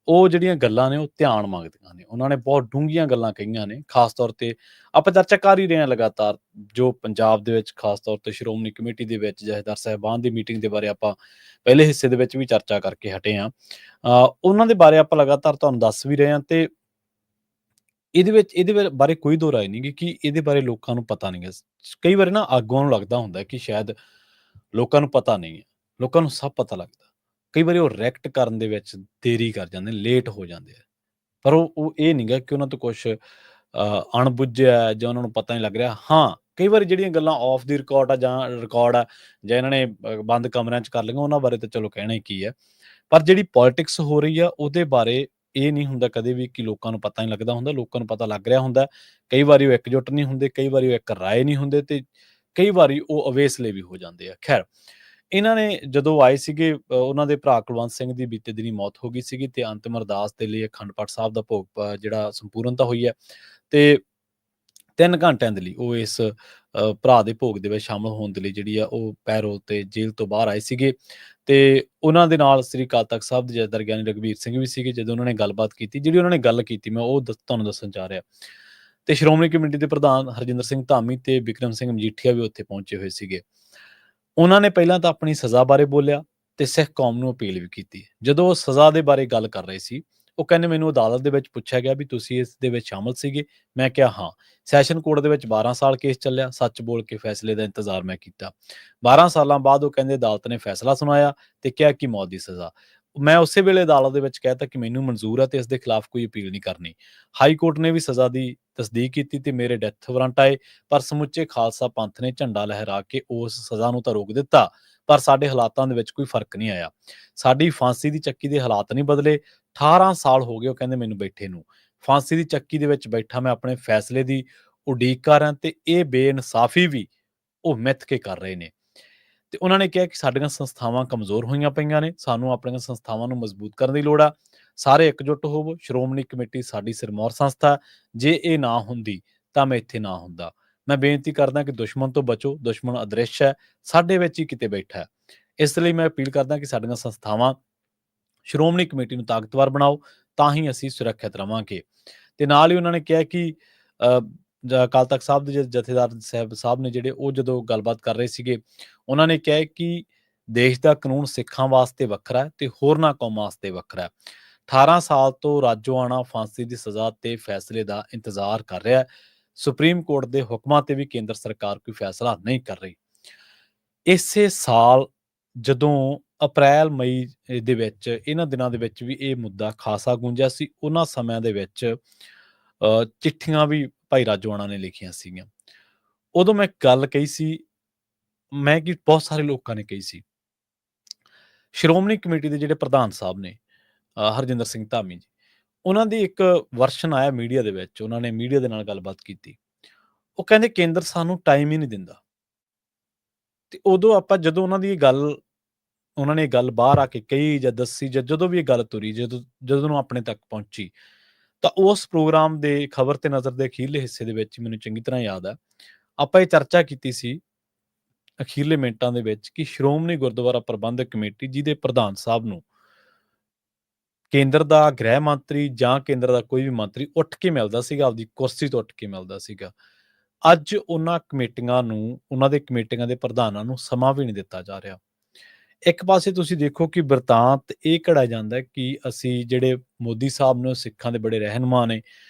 ਉਹ ਜਿਹੜੀਆਂ ਗੱਲਾਂ ਨੇ ਉਹ ਧਿਆਨ ਮੰਗਦੀਆਂ ਨੇ। ਉਹਨਾਂ ਨੇ ਬਹੁਤ ਡੂੰਘੀਆਂ ਗੱਲਾਂ ਕਹੀਆਂ ਨੇ, ਖਾਸ ਤੌਰ ਤੇ ਆਪਾਂ ਚਰਚਾ ਕਰ ਹੀ ਰਹੇ ਹਾਂ ਲਗਾਤਾਰ, ਜੋ ਪੰਜਾਬ ਦੇ ਵਿੱਚ ਖਾਸ ਤੌਰ ਤੇ ਸ਼੍ਰੋਮਣੀ ਕਮੇਟੀ ਦੇ ਵਿੱਚ ਜਥੇਦਾਰ ਸਾਹਿਬਾਨ ਦੀ ਮੀਟਿੰਗ ਦੇ ਬਾਰੇ ਆਪਾਂ ਪਹਿਲੇ ਹਿੱਸੇ ਦੇ ਵਿੱਚ ਵੀ ਚਰਚਾ ਕਰਕੇ ਹਟੇ ਹਾਂ। ਉਹਨਾਂ ਦੇ ਬਾਰੇ ਆਪਾਂ ਲਗਾਤਾਰ ਤੁਹਾਨੂੰ ਦੱਸ ਵੀ ਰਹੇ ਹਾਂ ਤੇ ਇਹਦੇ ਬਾਰੇ ਕੋਈ ਦੋ ਰਾਏ ਨਹੀਂ ਕਿ ਇਹਦੇ ਬਾਰੇ ਲੋਕਾਂ ਨੂੰ ਪਤਾ ਨਹੀਂ ਹੈ। ਕਈ ਵਾਰੀ ਨਾ ਆਗੂਆਂ ਨੂੰ ਲੱਗਦਾ ਹੁੰਦਾ ਕਿ ਸ਼ਾਇਦ ਲੋਕਾਂ ਨੂੰ ਪਤਾ ਨਹੀਂ ਹੈ, ਲੋਕਾਂ ਨੂੰ ਸਭ ਪਤਾ ਲੱਗਦਾ। ਕਈ ਵਾਰੀ ਉਹ ਰਿਐਕਟ ਕਰਨ ਦੇ ਵਿੱਚ ਦੇਰੀ ਕਰ ਜਾਂਦੇ, ਲੇਟ ਹੋ ਜਾਂਦੇ ਆ। ਪਰ ਉਹ ਇਹ ਨਹੀਂ ਗਾ ਕਿ ਉਹਨਾਂ ਤੋਂ ਕੁਛ ਅਣਬੁੱਝਿਆ ਹੈ ਜਾਂ ਉਹਨਾਂ ਨੂੰ ਪਤਾ ਨਹੀਂ ਲੱਗ ਰਿਹਾ। ਹਾਂ, ਕਈ ਵਾਰੀ ਜਿਹੜੀਆਂ ਗੱਲਾਂ ਆਫ ਦੀ ਰਿਕਾਰਡ ਆ ਜਾਂ ਰਿਕਾਰਡ ਆ ਜਾਂ ਇਹਨਾਂ ਨੇ ਬੰਦ ਕਮਰਿਆਂ 'ਚ ਕਰ ਲਈਆਂ, ਉਹਨਾਂ ਬਾਰੇ ਤਾਂ ਚਲੋ ਕਹਿਣਾ ਹੀ ਕੀ ਹੈ। ਪਰ ਜਿਹੜੀ ਪੋਲੀਟਿਕਸ ਹੋ ਰਹੀ ਆ ਉਹਦੇ ਬਾਰੇ ਇਹ ਨਹੀਂ ਹੁੰਦਾ ਕਦੇ ਵੀ ਕਿ ਲੋਕਾਂ ਨੂੰ ਪਤਾ ਨਹੀਂ ਲੱਗਦਾ ਹੁੰਦਾ। ਲੋਕਾਂ ਨੂੰ ਪਤਾ ਲੱਗ ਰਿਹਾ ਹੁੰਦਾ। ਕਈ ਵਾਰੀ ਉਹ ਇਕਜੁੱਟ ਨਹੀਂ ਹੁੰਦੇ, ਕਈ ਵਾਰੀ ਉਹ ਇੱਕ ਰਾਏ ਨਹੀਂ ਹੁੰਦੇ ਤੇ ਕਈ ਵਾਰੀ ਉਹ ਅਵੇਸਲੇ ਵੀ ਹੋ ਜਾਂਦੇ ਆ। ਖੈਰ, ਇਹਨਾਂ ਨੇ ਜਦੋਂ ਆਏ ਸੀਗੇ, ਉਹਨਾਂ ਦੇ ਭਰਾ ਕੁਲਵੰਤ ਸਿੰਘ ਦੀ ਬੀਤੇ ਦਿਨੀ ਮੌਤ ਹੋ ਗਈ ਸੀਗੀ ਤੇ ਅੰਤਿਮ ਅਰਦਾਸ ਦੇ ਲਈ ਅਖੰਡ ਪਾਠ ਸਾਹਿਬ ਦਾ ਭੋਗ ਜਿਹੜਾ ਸੰਪੂਰਨਤਾ ਹੋਈ ਹੈ ਤੇ 3 ਘੰਟਿਆਂ ਦੇ ਲਈ ਉਹ ਇਸ ਭਰਾ ਦੇ ਭੋਗ ਦੇ ਵਿੱਚ ਸ਼ਾਮਲ ਹੋਣ ਦੇ ਲਈ ਜਿਹੜੀ ਆ ਉਹ ਪੈਰੋਲ ਤੇ ਜੇਲ੍ਹ ਤੋਂ ਬਾਹਰ ਆਏ ਸੀਗੇ ਤੇ ਉਹਨਾਂ ਦੇ ਨਾਲ ਸ੍ਰੀ ਅਕਾਲ ਤਖ਼ਤ ਸਾਹਿਬ ਦੇ ਜਥੇਦਾਰ ਗਿਆਨੀ ਰਘਬੀਰ ਸਿੰਘ ਵੀ ਸੀਗੇ। ਜਦੋਂ ਉਹਨਾਂ ਨੇ ਗੱਲਬਾਤ ਕੀਤੀ, ਜਿਹੜੀ ਉਹਨਾਂ ਨੇ ਗੱਲ ਕੀਤੀ, ਮੈਂ ਉਹ ਤੁਹਾਨੂੰ ਦੱਸਣ ਜਾ ਰਿਹਾ। ਤੇ ਸ਼੍ਰੋਮਣੀ ਕਮੇਟੀ ਦੇ ਪ੍ਰਧਾਨ ਹਰਜਿੰਦਰ ਸਿੰਘ ਧਾਮੀ ਤੇ ਬਿਕਰਮ ਸਿੰਘ ਮਜੀਠੀਆ ਵੀ ਉੱਥੇ ਪਹੁੰਚੇ ਹੋਏ ਸੀਗੇ। ਉਹਨਾਂ ਨੇ ਪਹਿਲਾਂ ਤਾਂ ਆਪਣੀ ਸਜ਼ਾ ਬਾਰੇ ਬੋਲਿਆ ਤੇ ਸਿੱਖ ਕੌਮ ਨੂੰ ਅਪੀਲ ਵੀ ਕੀਤੀ। ਜਦੋਂ ਉਹ ਸਜ਼ਾ ਦੇ ਬਾਰੇ ਗੱਲ ਕਰ ਰਹੇ ਸੀ, ਉਹ ਕਹਿੰਦੇ ਮੈਨੂੰ ਅਦਾਲਤ ਦੇ ਵਿੱਚ ਪੁੱਛਿਆ ਗਿਆ ਵੀ ਤੁਸੀਂ ਇਸ ਦੇ ਵਿੱਚ ਸ਼ਾਮਲ ਸੀਗੇ? ਮੈਂ ਕਿਹਾ ਹਾਂ। ਸੈਸ਼ਨ ਕੋਰਟ ਦੇ ਵਿੱਚ 12 ਸਾਲ ਕੇਸ ਚੱਲਿਆ, ਸੱਚ ਬੋਲ ਕੇ ਫੈਸਲੇ ਦਾ ਇੰਤਜ਼ਾਰ ਮੈਂ ਕੀਤਾ। 12 ਸਾਲਾਂ ਬਾਅਦ ਉਹ ਕਹਿੰਦੇ ਅਦਾਲਤ ਨੇ ਫੈਸਲਾ ਸੁਣਾਇਆ ਤੇ ਕਿਹਾ ਕਿ ਮੌਤ ਦੀ ਸਜ਼ਾ। ਮੈਂ ਉਸੇ ਵੇਲੇ ਅਦਾਲਤ ਦੇ ਵਿੱਚ ਕਹਿਤਾ ਕਿ ਮੈਨੂੰ ਮਨਜ਼ੂਰ ਹੈ ਤੇ ਇਸ ਦੇ ਖਿਲਾਫ ਕੋਈ ਅਪੀਲ ਨਹੀਂ ਕਰਨੀ। ਹਾਈ ਕੋਰਟ ਨੇ ਵੀ ਸਜ਼ਾ ਦੀ ਤਸਦੀਕ ਕੀਤੀ ਤੇ ਮੇਰੇ ਡੈਥ ਵਾਰੰਟ ਆਏ, ਪਰ ਸਮੁੱਚੇ ਖਾਲਸਾ ਪੰਥ ਨੇ ਝੰਡਾ ਲਹਿਰਾ ਕੇ ਉਸ ਸਜ਼ਾ ਨੂੰ ਤਾਂ ਰੋਕ ਦਿੱਤਾ, ਪਰ ਸਾਡੇ ਹਾਲਾਤਾਂ ਦੇ ਵਿੱਚ ਕੋਈ ਫਰਕ ਨਹੀਂ ਆਇਆ। ਸਾਡੀ ਫਾਂਸੀ ਦੀ ਚੱਕੀ ਦੇ ਹਾਲਾਤ ਨਹੀਂ ਬਦਲੇ। 18 ਸਾਲ ਹੋ ਗਏ ਉਹ ਕਹਿੰਦੇ ਮੈਨੂੰ ਬੈਠੇ ਨੂੰ। ਫਾਂਸੀ ਦੀ ਚੱਕੀ ਦੇ ਵਿੱਚ ਬੈਠਾ ਮੈਂ ਆਪਣੇ ਫੈਸਲੇ ਦੀ ਉਡੀਕ ਕਰ ਰਿਹਾ ਤੇ ਇਹ ਬੇਇਨਸਾਫੀ ਵੀ ਉਹ ਮਿੱਥ ਕੇ ਕਰ ਰਹੇ ਨੇ। ਤੇ ਉਹਨਾਂ ਨੇ ਕਿਹਾ ਕਿ ਸਾਡੀਆਂ ਸੰਸਥਾਵਾਂ ਕਮਜ਼ੋਰ ਹੋਈਆਂ ਪਈਆਂ ਨੇ, ਸਾਨੂੰ ਆਪਣੀਆਂ ਸੰਸਥਾਵਾਂ ਨੂੰ ਮਜ਼ਬੂਤ ਕਰਨ ਦੀ ਲੋੜ ਆ। ਸਾਰੇ ਇਕਜੁੱਟ ਹੋਵੋ। ਸ਼੍ਰੋਮਣੀ ਕਮੇਟੀ ਸਾਡੀ ਸਿਰਮੌਰ ਸੰਸਥਾ, ਜੇ ਇਹ ਨਾ ਹੁੰਦੀ ਤਾਂ ਮੈਂ ਇੱਥੇ ਨਾ ਹੁੰਦਾ। ਮੈਂ ਬੇਨਤੀ ਕਰਦਾ ਕਿ ਦੁਸ਼ਮਣ ਤੋਂ ਬਚੋ, ਦੁਸ਼ਮਣ ਅਦ੍ਰਿਸ਼ ਹੈ, ਸਾਡੇ ਵਿੱਚ ਹੀ ਕਿਤੇ ਬੈਠਾ ਹੈ। ਇਸ ਲਈ ਮੈਂ ਅਪੀਲ ਕਰਦਾ ਕਿ ਸਾਡੀਆਂ ਸੰਸਥਾਵਾਂ ਸ਼੍ਰੋਮਣੀ ਕਮੇਟੀ ਨੂੰ ਤਾਕਤਵਰ ਬਣਾਓ, ਤਾਂ ਹੀ ਅਸੀਂ ਸੁਰੱਖਿਅਤ ਰਵਾਂਗੇ। ਤੇ ਨਾਲ ਹੀ ਉਹਨਾਂ ਨੇ ਕਿਹਾ ਕਿ ਅਕਾਲ ਤਖ਼ਤ ਸਾਹਿਬ ਦੇ ਜਥੇਦਾਰ ਸਾਹਿਬ ਨੇ ਜਿਹੜੇ ਉਹ ਜਦੋਂ ਗੱਲਬਾਤ ਕਰ ਰਹੇ ਸੀਗੇ, ਉਹਨਾਂ ਨੇ ਕਿਹਾ ਕਿ ਦੇਸ਼ ਦਾ ਕਾਨੂੰਨ ਸਿੱਖਾਂ ਵਾਸਤੇ ਵੱਖਰਾ ਹੈ ਤੇ ਹੋਰਨਾਂ ਕੌਮਾਂ ਵਾਸਤੇ ਵੱਖਰਾ ਹੈ। 18 ਸਾਲ ਤੋਂ ਰਾਜੋਆਣਾ ਫਾਂਸੀ ਦੀ ਸਜ਼ਾ ਤੇ ਫੈਸਲੇ ਦਾ ਇੰਤਜ਼ਾਰ ਕਰ ਰਿਹਾ ਹੈ। ਸੁਪਰੀਮ ਕੋਰਟ ਦੇ ਹੁਕਮਾਂ ਤੇ ਵੀ ਕੇਂਦਰ ਸਰਕਾਰ ਕੋਈ ਫੈਸਲਾ ਨਹੀਂ ਕਰ ਰਹੀ। ਇਸੇ ਸਾਲ ਜਦੋਂ ਅਪ੍ਰੈਲ ਮਈ ਦੇ ਵਿੱਚ ਇਹਨਾਂ ਦਿਨਾਂ ਦੇ ਵਿੱਚ ਵੀ ਇਹ ਮੁੱਦਾ ਖਾਸਾ ਗੂੰਜਿਆ ਸੀ, ਉਹਨਾਂ ਸਮਿਆਂ ਦੇ ਵਿੱਚ ਚਿੱਠੀਆਂ ਵੀ ਭਾਈ ਰਾਜੋਆਣਾ ਨੇ ਲਿਖੀਆਂ ਸੀਗੀਆਂ। ਉਦੋਂ ਮੈਂ ਗੱਲ ਕਹੀ ਸੀ, ਮੈਂ ਕਿ ਬਹੁਤ ਸਾਰੇ ਲੋਕਾਂ ਨੇ ਕਹੀ ਸੀ। ਸ਼੍ਰੋਮਣੀ ਕਮੇਟੀ ਦੇ ਜਿਹੜੇ ਪ੍ਰਧਾਨ ਸਾਹਿਬ ਨੇ ਹਰਜਿੰਦਰ ਸਿੰਘ ਧਾਮੀ ਜੀ, ਉਹਨਾਂ ਦੀ ਇੱਕ ਵਰਸ਼ਨ ਆਇਆ ਮੀਡੀਆ ਦੇ ਵਿੱਚ, ਉਹਨਾਂ ਨੇ ਮੀਡੀਆ ਦੇ ਨਾਲ ਗੱਲਬਾਤ ਕੀਤੀ। ਉਹ ਕਹਿੰਦੇ ਕੇਂਦਰ ਸਾਨੂੰ ਟਾਈਮ ਹੀ ਨਹੀਂ ਦਿੰਦਾ। ਤੇ ਉਦੋਂ ਆਪਾਂ ਜਦੋਂ ਉਹਨਾਂ ਨੇ ਗੱਲ ਬਾਹਰ ਆ ਕੇ ਕਹੀ ਜਾਂ ਦੱਸੀ ਜਾਂ ਜਦੋਂ ਵੀ ਇਹ ਗੱਲ ਤੁਰੀ, ਜਦੋਂ ਨੂੰ ਆਪਣੇ ਤੱਕ ਪਹੁੰਚੀ, ਤਾਂ ਉਸ ਪ੍ਰੋਗਰਾਮ ਦੇ ਖਬਰ ਤੇ ਨਜ਼ਰ ਦੇ ਅਖੀਰਲੇ ਹਿੱਸੇ ਦੇ ਵਿੱਚ ਮੈਨੂੰ ਚੰਗੀ ਤਰ੍ਹਾਂ ਯਾਦ ਹੈ, ਆਪਾਂ ਇਹ ਚਰਚਾ ਕੀਤੀ ਸੀ ਅਖੀਰਲੇ ਮਿੰਟਾਂ ਦੇ ਵਿੱਚ ਕਿ ਸ਼੍ਰੋਮਣੀ ਗੁਰਦੁਆਰਾ ਪ੍ਰਬੰਧਕ ਕਮੇਟੀ ਜਿਹਦੇ ਪ੍ਰਧਾਨ ਸਾਹਿਬ ਨੂੰ ਕੇਂਦਰ ਦਾ ਗ੍ਰਹਿ ਮੰਤਰੀ ਜਾਂ ਕੇਂਦਰ ਦਾ ਕੋਈ ਵੀ ਮੰਤਰੀ ਉੱਠ ਕੇ ਮਿਲਦਾ ਸੀਗਾ, ਆਪਦੀ ਕੁਰਸੀ ਤੋਂ ਉੱਠ ਕੇ ਮਿਲਦਾ ਸੀਗਾ। ਅੱਜ ਉਹਨਾਂ ਕਮੇਟੀਆਂ ਨੂੰ, ਉਹਨਾਂ ਦੇ ਕਮੇਟੀਆਂ ਦੇ ਪ੍ਰਧਾਨਾਂ ਨੂੰ ਸਮਾਂ ਵੀ ਨਹੀਂ ਦਿੱਤਾ ਜਾ ਰਿਹਾ। ਇੱਕ ਪਾਸੇ ਤੁਸੀਂ ਦੇਖੋ ਕਿ ਬਿਰਤਾਂਤ ਇਹ ਘੜਿਆ ਜਾਂਦਾ ਕਿ ਅਸੀਂ ਜਿਹੜੇ ਮੋਦੀ ਸਾਹਿਬ ਨੇ, ਸਿੱਖਾਂ ਦੇ ਬੜੇ ਰਹਿਨੁਮਾ ਨੇ,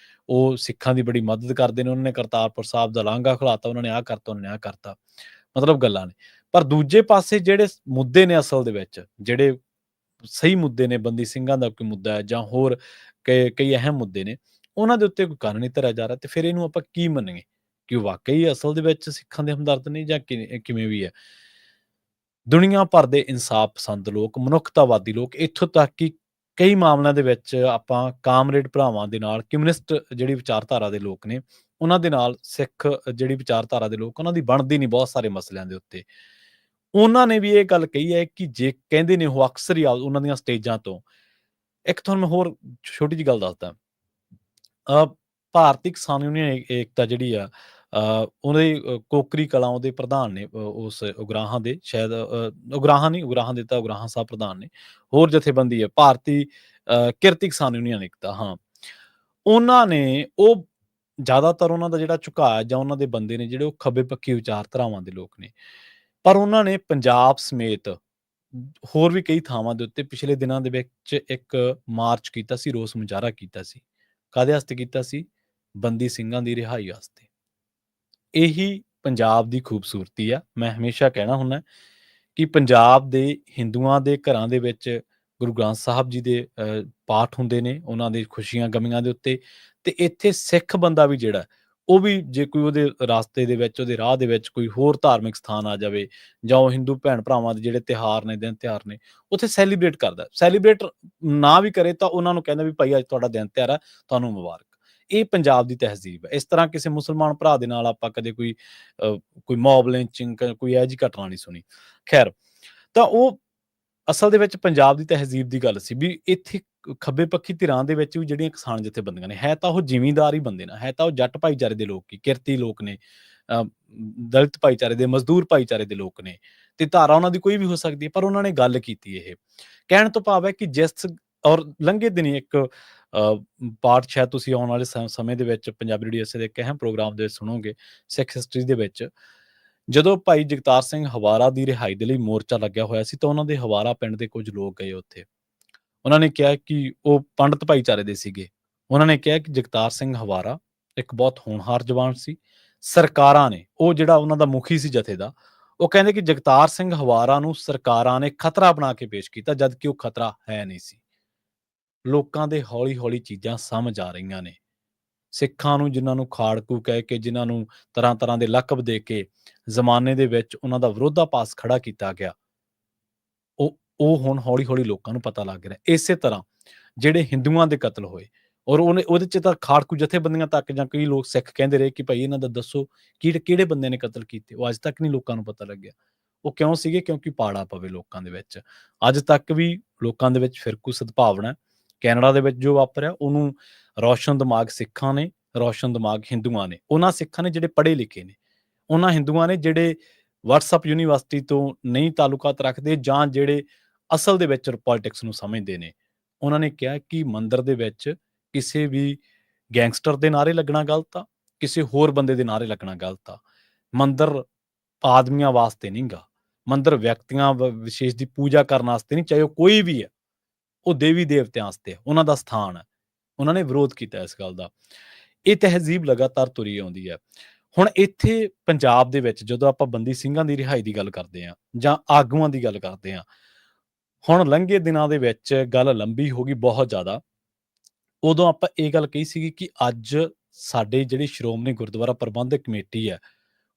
ਉਹ ਸਿੱਖਾਂ ਦੀ ਬੜੀ ਮਦਦ ਕਰਦੇ ਨੇ। ਉਹਨਾਂ ਨੇ ਕਰਤਾਰਪੁਰ ਸਾਹਿਬ ਦਾ ਲਾਂਘਾ ਖੁਲਾਤਾ, ਉਹਨਾਂ ਨੇ ਆਹ ਕਰਤਾ, ਉਹਨਾਂ ਨੇ ਆਹ ਕਰਤਾ, ਮਤਲਬ ਗੱਲਾਂ ਨੇ। ਪਰ ਦੂਜੇ ਪਾਸੇ ਜਿਹੜੇ ਮੁੱਦੇ ਨੇ ਅਸਲ ਦੇ ਵਿੱਚ, ਜਿਹੜੇ ਸਹੀ ਮੁੱਦੇ ਨੇ, ਬੰਦੀ ਸਿੰਘਾਂ ਦਾ ਕੋਈ ਮੁੱਦਾ ਹੈ ਜਾਂ ਹੋਰ ਕਈ ਅਹਿਮ ਮੁੱਦੇ ਨੇ, ਉਹਨਾਂ ਦੇ ਉੱਤੇ ਕੋਈ ਕੰਨ ਨਹੀਂ ਧਰਿਆ ਜਾ ਰਿਹਾ। ਤੇ ਫਿਰ ਇਹਨੂੰ ਆਪਾਂ ਕੀ ਮੰਨੀਏ ਕਿ ਵਾਕਈ ਅਸਲ ਦੇ ਵਿੱਚ ਸਿੱਖਾਂ ਦੇ ਹਮਦਰਦ ਨੇ ਜਾਂ ਕਿਵੇਂ ਵੀ ਹੈ। ਦੁਨੀਆ ਭਰ ਦੇ ਇਨਸਾਫ ਪਸੰਦ ਲੋਕ, ਮਨੁੱਖਤਾਵਾਦੀ ਲੋਕ, ਇੱਥੋਂ ਤੱਕ ਕਿ ਕਈ ਮਾਮਲਿਆਂ ਦੇ ਵਿੱਚ ਆਪਾਂ ਕਾਮਰੇਡ ਭਰਾਵਾਂ ਦੇ ਨਾਲ, ਕਮਿਊਨਿਸਟ ਜਿਹੜੀ ਵਿਚਾਰਧਾਰਾ ਦੇ ਲੋਕ ਨੇ, ਉਹਨਾਂ ਦੇ ਨਾਲ ਸਿੱਖ ਜਿਹੜੀ ਵਿਚਾਰਧਾਰਾ ਦੇ ਲੋਕ, ਉਹਨਾਂ ਦੀ ਬਣਦੀ ਨਹੀਂ ਬਹੁਤ ਸਾਰੇ ਮਸਲਿਆਂ ਦੇ ਉੱਤੇ। ਉਹਨਾਂ ਨੇ ਵੀ ਇਹ ਗੱਲ ਕਹੀ ਹੈ ਕਿ ਜੇ ਕਹਿੰਦੇ ਨੇ ਉਹ ਅਕਸਰ ਹੀ ਉਹਨਾਂ ਦੀਆਂ ਸਟੇਜਾਂ ਤੋਂ। ਇੱਕ ਤੁਹਾਨੂੰ ਮੈਂ ਹੋਰ ਛੋਟੀ ਜਿਹੀ ਗੱਲ ਦੱਸਦਾ। ਭਾਰਤੀ ਕਿਸਾਨ ਯੂਨੀਅਨ ਏਕਤਾ ਜਿਹੜੀ ਆ ਉਹਦੇ ਕੋਕਰੀ ਕਲਾਂ ਉਹਦੇ ਪ੍ਰਧਾਨ ਨੇ, ਉਸ ਉਗਰਾਹਾਂ ਦੇ, ਸ਼ਾਇਦ ਉਗਰਾਹਾਂ ਨਹੀਂ, ਉਗਰਾਹਾਂ ਦੇ ਤਾਂ ਉਗਰਾਹਾਂ ਸਾਹਿਬ ਪ੍ਰਧਾਨ ਨੇ, ਹੋਰ ਜਥੇਬੰਦੀ ਹੈ ਭਾਰਤੀ ਕਿਰਤੀ ਕਿਸਾਨ ਯੂਨੀਅਨ ਏਕਤਾ, ਹਾਂ। ਉਹਨਾਂ ਨੇ ਉਹ ਜ਼ਿਆਦਾਤਰ ਉਹਨਾਂ ਦਾ ਜਿਹੜਾ ਝੁਕਾਅ ਜਾਂ ਉਹਨਾਂ ਦੇ ਬੰਦੇ ਨੇ ਜਿਹੜੇ ਉਹ ਖੱਬੇ ਪੱਖੀ ਵਿਚਾਰਧਾਰਾਵਾਂ ਦੇ ਲੋਕ ਨੇ, ਪਰ ਉਹਨਾਂ ਨੇ ਪੰਜਾਬ ਸਮੇਤ ਹੋਰ ਵੀ ਕਈ ਥਾਵਾਂ ਦੇ ਉੱਤੇ ਪਿਛਲੇ ਦਿਨਾਂ ਦੇ ਵਿੱਚ ਇੱਕ ਮਾਰਚ ਕੀਤਾ ਸੀ, ਰੋਸ ਮੁਜ਼ਾਹਰਾ ਕੀਤਾ ਸੀ। ਕਾਹਦੇ ਵਾਸਤੇ ਕੀਤਾ ਸੀ? ਬੰਦੀ ਸਿੰਘਾਂ ਦੀ ਰਿਹਾਈ ਵਾਸਤੇ। ਇਹੀ ਪੰਜਾਬ ਦੀ ਖੂਬਸੂਰਤੀ ਆ। ਮੈਂ ਹਮੇਸ਼ਾ ਕਹਿਣਾ ਹੁੰਦਾ ਕਿ ਪੰਜਾਬ ਦੇ ਹਿੰਦੂਆਂ ਦੇ ਘਰਾਂ ਦੇ ਵਿੱਚ ਗੁਰੂ ਗ੍ਰੰਥ ਸਾਹਿਬ ਜੀ ਦੇ ਪਾਠ ਹੁੰਦੇ ਨੇ, ਉਹਨਾਂ ਦੇ ਖੁਸ਼ੀਆਂ ਗਮੀਆਂ ਦੇ ਉੱਤੇ, ਤੇ ਇੱਥੇ ਸਿੱਖ ਬੰਦਾ ਵੀ ਜਿਹੜਾ ਉਹ ਵੀ ਜੇ ਕੋਈ ਉਹਦੇ ਰਾਸਤੇ ਦੇ ਵਿੱਚ, ਉਹਦੇ ਰਾਹ ਦੇ ਵਿੱਚ ਕੋਈ ਹੋਰ ਧਾਰਮਿਕ ਸਥਾਨ ਆ ਜਾਵੇ, ਜਾਂ ਉਹ ਹਿੰਦੂ ਭੈਣ ਭਰਾਵਾਂ ਦੇ ਜਿਹੜੇ ਤਿਉਹਾਰ ਨੇ, ਦਿਨ ਤਿਉਹਾਰ ਨੇ, ਉੱਥੇ ਸੈਲੀਬ੍ਰੇਟ ਕਰਦਾ। ਸੈਲੀਬ੍ਰੇਟ ਨਾ ਵੀ ਕਰੇ ਤਾਂ ਉਹਨਾਂ ਨੂੰ ਕਹਿੰਦਾ ਵੀ ਭਾਈ ਅੱਜ ਤੁਹਾਡਾ ਦਿਨ ਤਿਉਹਾਰ ਆ, ਤੁਹਾਨੂੰ ਮੁਬਾਰਕ। ਇਹ ਪੰਜਾਬ ਦੀ ਤਹਿਜ਼ੀਬ ਹੈ। ਇਸ ਤਰ੍ਹਾਂ ਕਿਸੇ ਮੁਸਲਮਾਨ ਭਰਾ ਦੇ ਨਾਲ ਆਪਾਂ ਕਦੇ ਕੋਈ ਮੌਬ ਲਿੰਚਿੰਗ, ਕੋਈ ਇਹੋ ਜਿਹੀ ਘਟਨਾ ਨਹੀਂ ਸੁਣੀ। ਖੈਰ, ਤਾਂ ਉਹ ਅਸਲ ਦੇ ਵਿੱਚ ਪੰਜਾਬ ਦੀ ਤਹਿਜ਼ੀਬ ਦੀ ਗੱਲ ਸੀ ਵੀ ਇੱਥੇ ਖੱਬੇ ਪੱਖੀ ਧਿਰਾਂ ਦੇ ਵਿੱਚ ਵੀ ਜਿਹੜੀਆਂ ਕਿਸਾਨ ਜਥੇਬੰਦੀਆਂ ਨੇ, ਹੈ ਤਾਂ ਉਹ ਜ਼ਿਮੀਂਦਾਰ ਹੀ ਬੰਦੇ ਨੇ, ਹੈ ਤਾਂ ਉਹ ਜੱਟ ਭਾਈਚਾਰੇ ਦੇ ਲੋਕ ਹੀ, ਕਿਰਤੀ ਲੋਕ ਨੇ, ਦਲਿਤ ਭਾਈਚਾਰੇ ਦੇ, ਮਜ਼ਦੂਰ ਭਾਈਚਾਰੇ ਦੇ ਲੋਕ ਨੇ, ਤੇ ਧਾਰਾ ਉਹਨਾਂ ਦੀ ਕੋਈ ਵੀ ਹੋ ਸਕਦੀ ਹੈ, ਪਰ ਉਹਨਾਂ ਨੇ ਗੱਲ ਕੀਤੀ। ਇਹ ਕਹਿਣ ਤੋਂ ਭਾਵ ਹੈ ਕਿ ਜਿਸ ਔਰ ਲੰਘੇ ਦਿਨੀ ਇੱਕ ਪਾਠ ਸ਼ਾਇਦ ਤੁਸੀਂ ਆਉਣ ਵਾਲੇ ਸਮੇਂ ਦੇ ਵਿੱਚ ਪੰਜਾਬੀ ਰੇਡੀਓ ਦੇ ਇੱਕ ਅਹਿਮ ਪ੍ਰੋਗਰਾਮ ਦੇ ਵਿੱਚ ਸੁਣੋਗੇ, ਸਿੱਖ ਹਿਸਟਰੀ ਦੇ ਵਿੱਚ, ਜਦੋਂ ਭਾਈ ਜਗਤਾਰ ਸਿੰਘ ਹਵਾਰਾ ਦੀ ਰਿਹਾਈ ਦੇ ਲਈ ਮੋਰਚਾ ਲੱਗਿਆ ਹੋਇਆ ਸੀ, ਤਾਂ ਉਹਨਾਂ ਦੇ ਹਵਾਰਾ ਪਿੰਡ ਦੇ ਕੁਝ ਲੋਕ ਗਏ ਉੱਥੇ। ਉਹਨਾਂ ਨੇ ਕਿਹਾ ਕਿ ਉਹ ਪੰਡਤ ਭਾਈਚਾਰੇ ਦੇ ਸੀਗੇ। ਉਹਨਾਂ ਨੇ ਕਿਹਾ ਕਿ ਜਗਤਾਰ ਸਿੰਘ ਹਵਾਰਾ ਇੱਕ ਬਹੁਤ ਹੋਣਹਾਰ ਜਵਾਨ ਸੀ। ਸਰਕਾਰਾਂ ਨੇ, ਉਹ ਜਿਹੜਾ ਉਹਨਾਂ ਦਾ ਮੁਖੀ ਸੀ ਜਥੇ ਦਾ, ਉਹ ਕਹਿੰਦੇ ਕਿ ਜਗਤਾਰ ਸਿੰਘ ਹਵਾਰਾ ਨੂੰ ਸਰਕਾਰਾਂ ਨੇ ਖਤਰਾ ਬਣਾ ਕੇ ਪੇਸ਼ ਕੀਤਾ, ਜਦ ਕਿ ਉਹ ਖਤਰਾ ਹੈ ਨਹੀਂ ਸੀ। ਲੋਕਾਂ ਦੇ ਹੌਲੀ ਹੌਲੀ ਚੀਜ਼ਾਂ ਸਮਝ ਆ ਰਹੀਆਂ ਨੇ। ਸਿੱਖਾਂ ਨੂੰ, ਜਿਨ੍ਹਾਂ ਨੂੰ ਖਾੜਕੂ ਕਹਿ ਕੇ, ਜਿਨ੍ਹਾਂ ਨੂੰ ਤਰ੍ਹਾਂ ਤਰ੍ਹਾਂ ਦੇ ਲਕਬ ਦੇ ਕੇ ਜ਼ਮਾਨੇ ਦੇ ਵਿੱਚ ਉਹਨਾਂ ਦਾ ਵਿਰੋਧਾਭਾਸ ਖੜਾ ਕੀਤਾ ਗਿਆ, ਉਹ ਹੁਣ ਹੌਲੀ ਹੌਲੀ ਲੋਕਾਂ ਨੂੰ ਪਤਾ ਲੱਗ ਰਿਹਾ। ਇਸੇ ਤਰ੍ਹਾਂ ਜਿਹੜੇ ਹਿੰਦੂਆਂ ਦੇ ਕਤਲ ਹੋਏ, ਔਰ ਉਹਦੇ ਚ ਤਾਂ ਖਾੜਕੂ ਜਥੇਬੰਦੀਆਂ ਤੱਕ ਜਾਂ ਕਈ ਲੋਕ ਸਿੱਖ ਕਹਿੰਦੇ ਰਹੇ ਕਿ ਭਾਈ ਇਹਨਾਂ ਦਾ ਦੱਸੋ ਕਿਹੜੇ ਬੰਦੇ ਨੇ ਕਤਲ ਕੀਤੇ, ਉਹ ਅੱਜ ਤੱਕ ਨਹੀਂ ਲੋਕਾਂ ਨੂੰ ਪਤਾ ਲੱਗਿਆ। ਉਹ ਕਿਉਂ ਸੀਗੇ? ਕਿਉਂਕਿ ਪਾੜਾ ਪਵੇ ਲੋਕਾਂ ਦੇ ਵਿੱਚ। ਅੱਜ ਤੱਕ ਵੀ ਲੋਕਾਂ ਦੇ ਵਿੱਚ ਫਿਰਕੂ ਸਦਭਾਵਨਾ। ਕੈਨੇਡਾ ਦੇ ਵਿੱਚ ਜੋ ਵਾਪਰਿਆ, ਉਹਨੂੰ ਰੌਸ਼ਨ ਦਿਮਾਗ ਸਿੱਖਾਂ ਨੇ, ਰੌਸ਼ਨ ਦਿਮਾਗ ਹਿੰਦੂਆਂ ਨੇ। ਉਹਨਾਂ ਸਿੱਖਾਂ ਨੇ ਜਿਹੜੇ ਪੜ੍ਹੇ ਲਿਖੇ ਨੇ, ਉਹਨਾਂ ਹਿੰਦੂਆਂ ਨੇ ਜਿਹੜੇ ਵਟਸਐਪ ਯੂਨੀਵਰਸਿਟੀ ਤੋਂ ਨਹੀਂ ਤਾਲੁਕਾਤ ਰੱਖਦੇ, ਜਾਂ ਜਿਹੜੇ ਅਸਲ ਦੇ ਵਿੱਚ ਪੋਲਿਟਿਕਸ ਨੂੰ ਸਮਝਦੇ ਨੇ। ਉਹਨਾਂ ਨੇ ਕਿਹਾ ਕਿ ਮੰਦਿਰ ਦੇ ਵਿੱਚ ਕਿਸੇ ਵੀ ਗੈਂਗਸਟਰ ਦੇ ਨਾਅਰੇ ਲੱਗਣਾ ਗਲਤ ਆ, ਕਿਸੇ ਹੋਰ ਬੰਦੇ ਦੇ ਨਾਅਰੇ ਲੱਗਣਾ ਗਲਤ ਆ। ਮੰਦਿਰ ਆਦਮੀਆਂ ਵਾਸਤੇ ਨਹੀਂ ਗਾ, ਮੰਦਿਰ ਵਿਅਕਤੀਆਂ ਵਿਸ਼ੇਸ਼ ਦੀ ਪੂਜਾ ਕਰਨ ਵਾਸਤੇ ਨਹੀਂ, ਚਾਹੇ ਉਹ ਕੋਈ ਵੀ ਹੈ, ਉਹ ਦੇਵੀ ਦੇਵਤਿਆਂ ਵਾਸਤੇ, ਉਹਨਾਂ ਦਾ ਸਥਾਨ ਹੈ। ਉਹਨਾਂ ਨੇ ਵਿਰੋਧ ਕੀਤਾ ਇਸ ਗੱਲ ਦਾ। ਇਹ ਤਹਿਜ਼ੀਬ ਲਗਾਤਾਰ ਤੁਰੀ ਆਉਂਦੀ ਹੈ। ਹੁਣ ਇੱਥੇ ਪੰਜਾਬ ਦੇ ਵਿੱਚ ਜਦੋਂ ਆਪਾਂ ਬੰਦੀ ਸਿੰਘਾਂ ਦੀ ਰਿਹਾਈ ਦੀ ਗੱਲ ਕਰਦੇ ਹਾਂ, ਜਾਂ ਆਗੂਆਂ ਦੀ ਗੱਲ ਕਰਦੇ ਹਾਂ, ਹੁਣ ਲੰਘੇ ਦਿਨਾਂ ਦੇ ਵਿੱਚ ਗੱਲ ਲੰਬੀ ਹੋ ਗਈ ਬਹੁਤ ਜ਼ਿਆਦਾ। ਉਦੋਂ ਆਪਾਂ ਇਹ ਗੱਲ ਕਹੀ ਸੀਗੀ ਕਿ ਅੱਜ ਸਾਡੇ ਜਿਹੜੀ ਸ਼੍ਰੋਮਣੀ ਗੁਰਦੁਆਰਾ ਪ੍ਰਬੰਧਕ ਕਮੇਟੀ ਹੈ,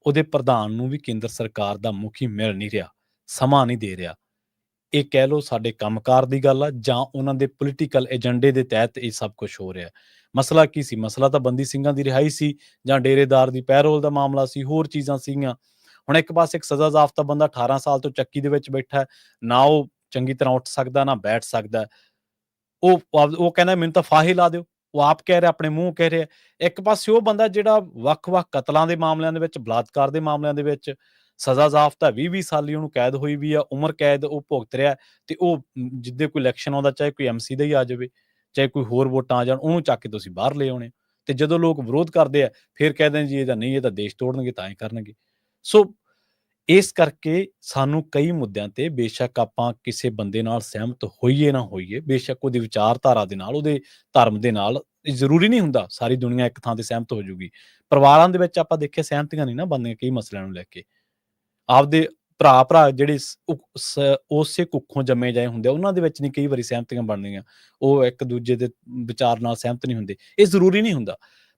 ਉਹਦੇ ਪ੍ਰਧਾਨ ਨੂੰ ਵੀ ਕੇਂਦਰ ਸਰਕਾਰ ਦਾ ਮੁਖੀ ਮਿਲ ਨਹੀਂ ਰਿਹਾ, ਸਮਾਂ ਨਹੀਂ ਦੇ ਰਿਹਾ। ਇਹ ਕਹਿ ਲਓ ਸਾਡੇ ਕੰਮਕਾਰ ਦੀ ਗੱਲ ਆ, ਜਾਂ ਉਹਨਾਂ ਦੇ ਪੋਲੀਟੀਕਲ ਏਜੰਡੇ ਦੇ ਤਹਿਤ ਇਹ ਸਭ ਕੁਝ ਹੋ ਰਿਹਾ। ਮਸਲਾ ਕੀ ਸੀ? ਮਸਲਾ ਤਾਂ ਬੰਦੀ ਸਿੰਘਾਂ ਦੀ ਰਿਹਾਈ ਸੀ, ਜਾਂ ਡੇਰੇਦਾਰ ਦੀ ਪੈਰੋਲ ਦਾ ਮਾਮਲਾ ਸੀ, ਹੋਰ ਚੀਜ਼ਾਂ ਸੀਗੀਆਂ। ਹੁਣ ਇੱਕ ਪਾਸੇ ਇੱਕ ਸਜ਼ਾ ਜ਼ਾਫਤਾ ਬੰਦਾ 18 ਸਾਲ ਤੋਂ ਚੱਕੀ ਦੇ ਵਿੱਚ ਬੈਠਾ, ਨਾ ਉਹ ਚੰਗੀ ਤਰ੍ਹਾਂ ਉੱਠ ਸਕਦਾ, ਨਾ ਬੈਠ ਸਕਦਾ। ਉਹ ਕਹਿੰਦਾ ਮੈਨੂੰ ਤਾਂ ਫਾਹੇ ਲਾ ਦਿਓ, ਉਹ ਆਪ ਕਹਿ ਰਿਹਾ, ਆਪਣੇ ਮੂੰਹ ਕਹਿ ਰਿਹਾ। ਇੱਕ ਪਾਸੇ ਉਹ ਬੰਦਾ ਜਿਹੜਾ ਵੱਖ-ਵੱਖ ਕਤਲਾਂ ਦੇ ਮਾਮਲਿਆਂ ਦੇ ਵਿੱਚ, ਬਲਾਤਕਾਰ ਦੇ ਮਾਮਲਿਆਂ ਦੇ ਵਿੱਚ ਸਜ਼ਾ ਜ਼ਾਫਤਾ 20-20 ਸਾਲੀ ਉਹਨੂੰ ਕੈਦ ਹੋਈ ਵੀ ਆ, ਉਮਰ ਕੈਦ ਉਹ ਭੁਗਤ ਰਿਹਾ, ਤੇ ਉਹ ਜਿੱਦੇ ਕੋਈ ਇਲੈਕਸ਼ਨ ਆਉਂਦਾ, ਚਾਹੇ ਕੋਈ MC ਦਾ ਹੀ ਆ ਜਾਵੇ, ਚਾਹੇ ਕੋਈ ਹੋਰ ਵੋਟਾਂ ਆ ਜਾਣ, ਉਹਨੂੰ ਚੱਕ ਕੇ ਤੁਸੀਂ ਬਾਹਰ ਲੈ ਆਉਣੇ। ਤੇ ਜਦੋਂ ਲੋਕ ਵਿਰੋਧ ਕਰਦੇ ਆ, ਫਿਰ ਕਹਿੰਦੇ ਜੀ ਇਹਦਾ ਨਹੀਂ, ਇਹ ਤਾਂ ਦੇਸ਼ ਤੋੜਨਗੇ, ਤਾਂ ਹੀ ਕਰਨਗੇ। ਸੋ ਇਸ ਕਰਕੇ ਸਾਨੂੰ ਕਈ ਮੁੱਦਿਆਂ ਤੇ, ਬੇਸ਼ੱਕ ਆਪਾਂ ਕਿਸੇ ਬੰਦੇ ਨਾਲ ਸਹਿਮਤ ਹੋਈਏ ਨਾ ਹੋਈਏ, ਬੇਸ਼ੱਕ ਉਹਦੀ ਵਿਚਾਰਧਾਰਾ ਦੇ ਨਾਲ, ਉਹਦੇ ਧਰਮ ਦੇ ਨਾਲ, ਜ਼ਰੂਰੀ ਨਹੀਂ ਹੁੰਦਾ ਸਾਰੀ ਦੁਨੀਆ ਇੱਕ ਥਾਂ ਤੇ ਸਹਿਮਤ ਹੋ ਜਾਊਗੀ। ਪਰਿਵਾਰਾਂ ਦੇ ਵਿੱਚ ਆਪਾਂ ਦੇਖਿਆ ਸਹਿਮਤੀਆਂ ਨਹੀਂ ਨਾ ਬਣਦੀਆਂ ਕਈ ਮਸਲਿਆਂ ਨੂੰ ਲੈ ਕੇ। ਆਪਦੇ ਭਰਾ ਜਿਹੜੇ ਉਸੇ ਕੁੱਖੋਂ ਜੰਮੇ ਜਾਏ ਹੁੰਦੇ ਆ, ਉਹਨਾਂ ਦੇ ਵਿੱਚ ਨਹੀਂ ਕਈ ਵਾਰੀ ਸਹਿਮਤੀਆਂ ਬਣਦੀਆਂ, ਉਹ ਇੱਕ ਦੂਜੇ ਦੇ ਵਿਚਾਰ ਨਾਲ ਸਹਿਮਤ ਨਹੀਂ ਹੁੰਦੇ। ਇਹ ਜ਼ਰੂਰੀ ਨਹੀਂ ਹੁੰਦਾ,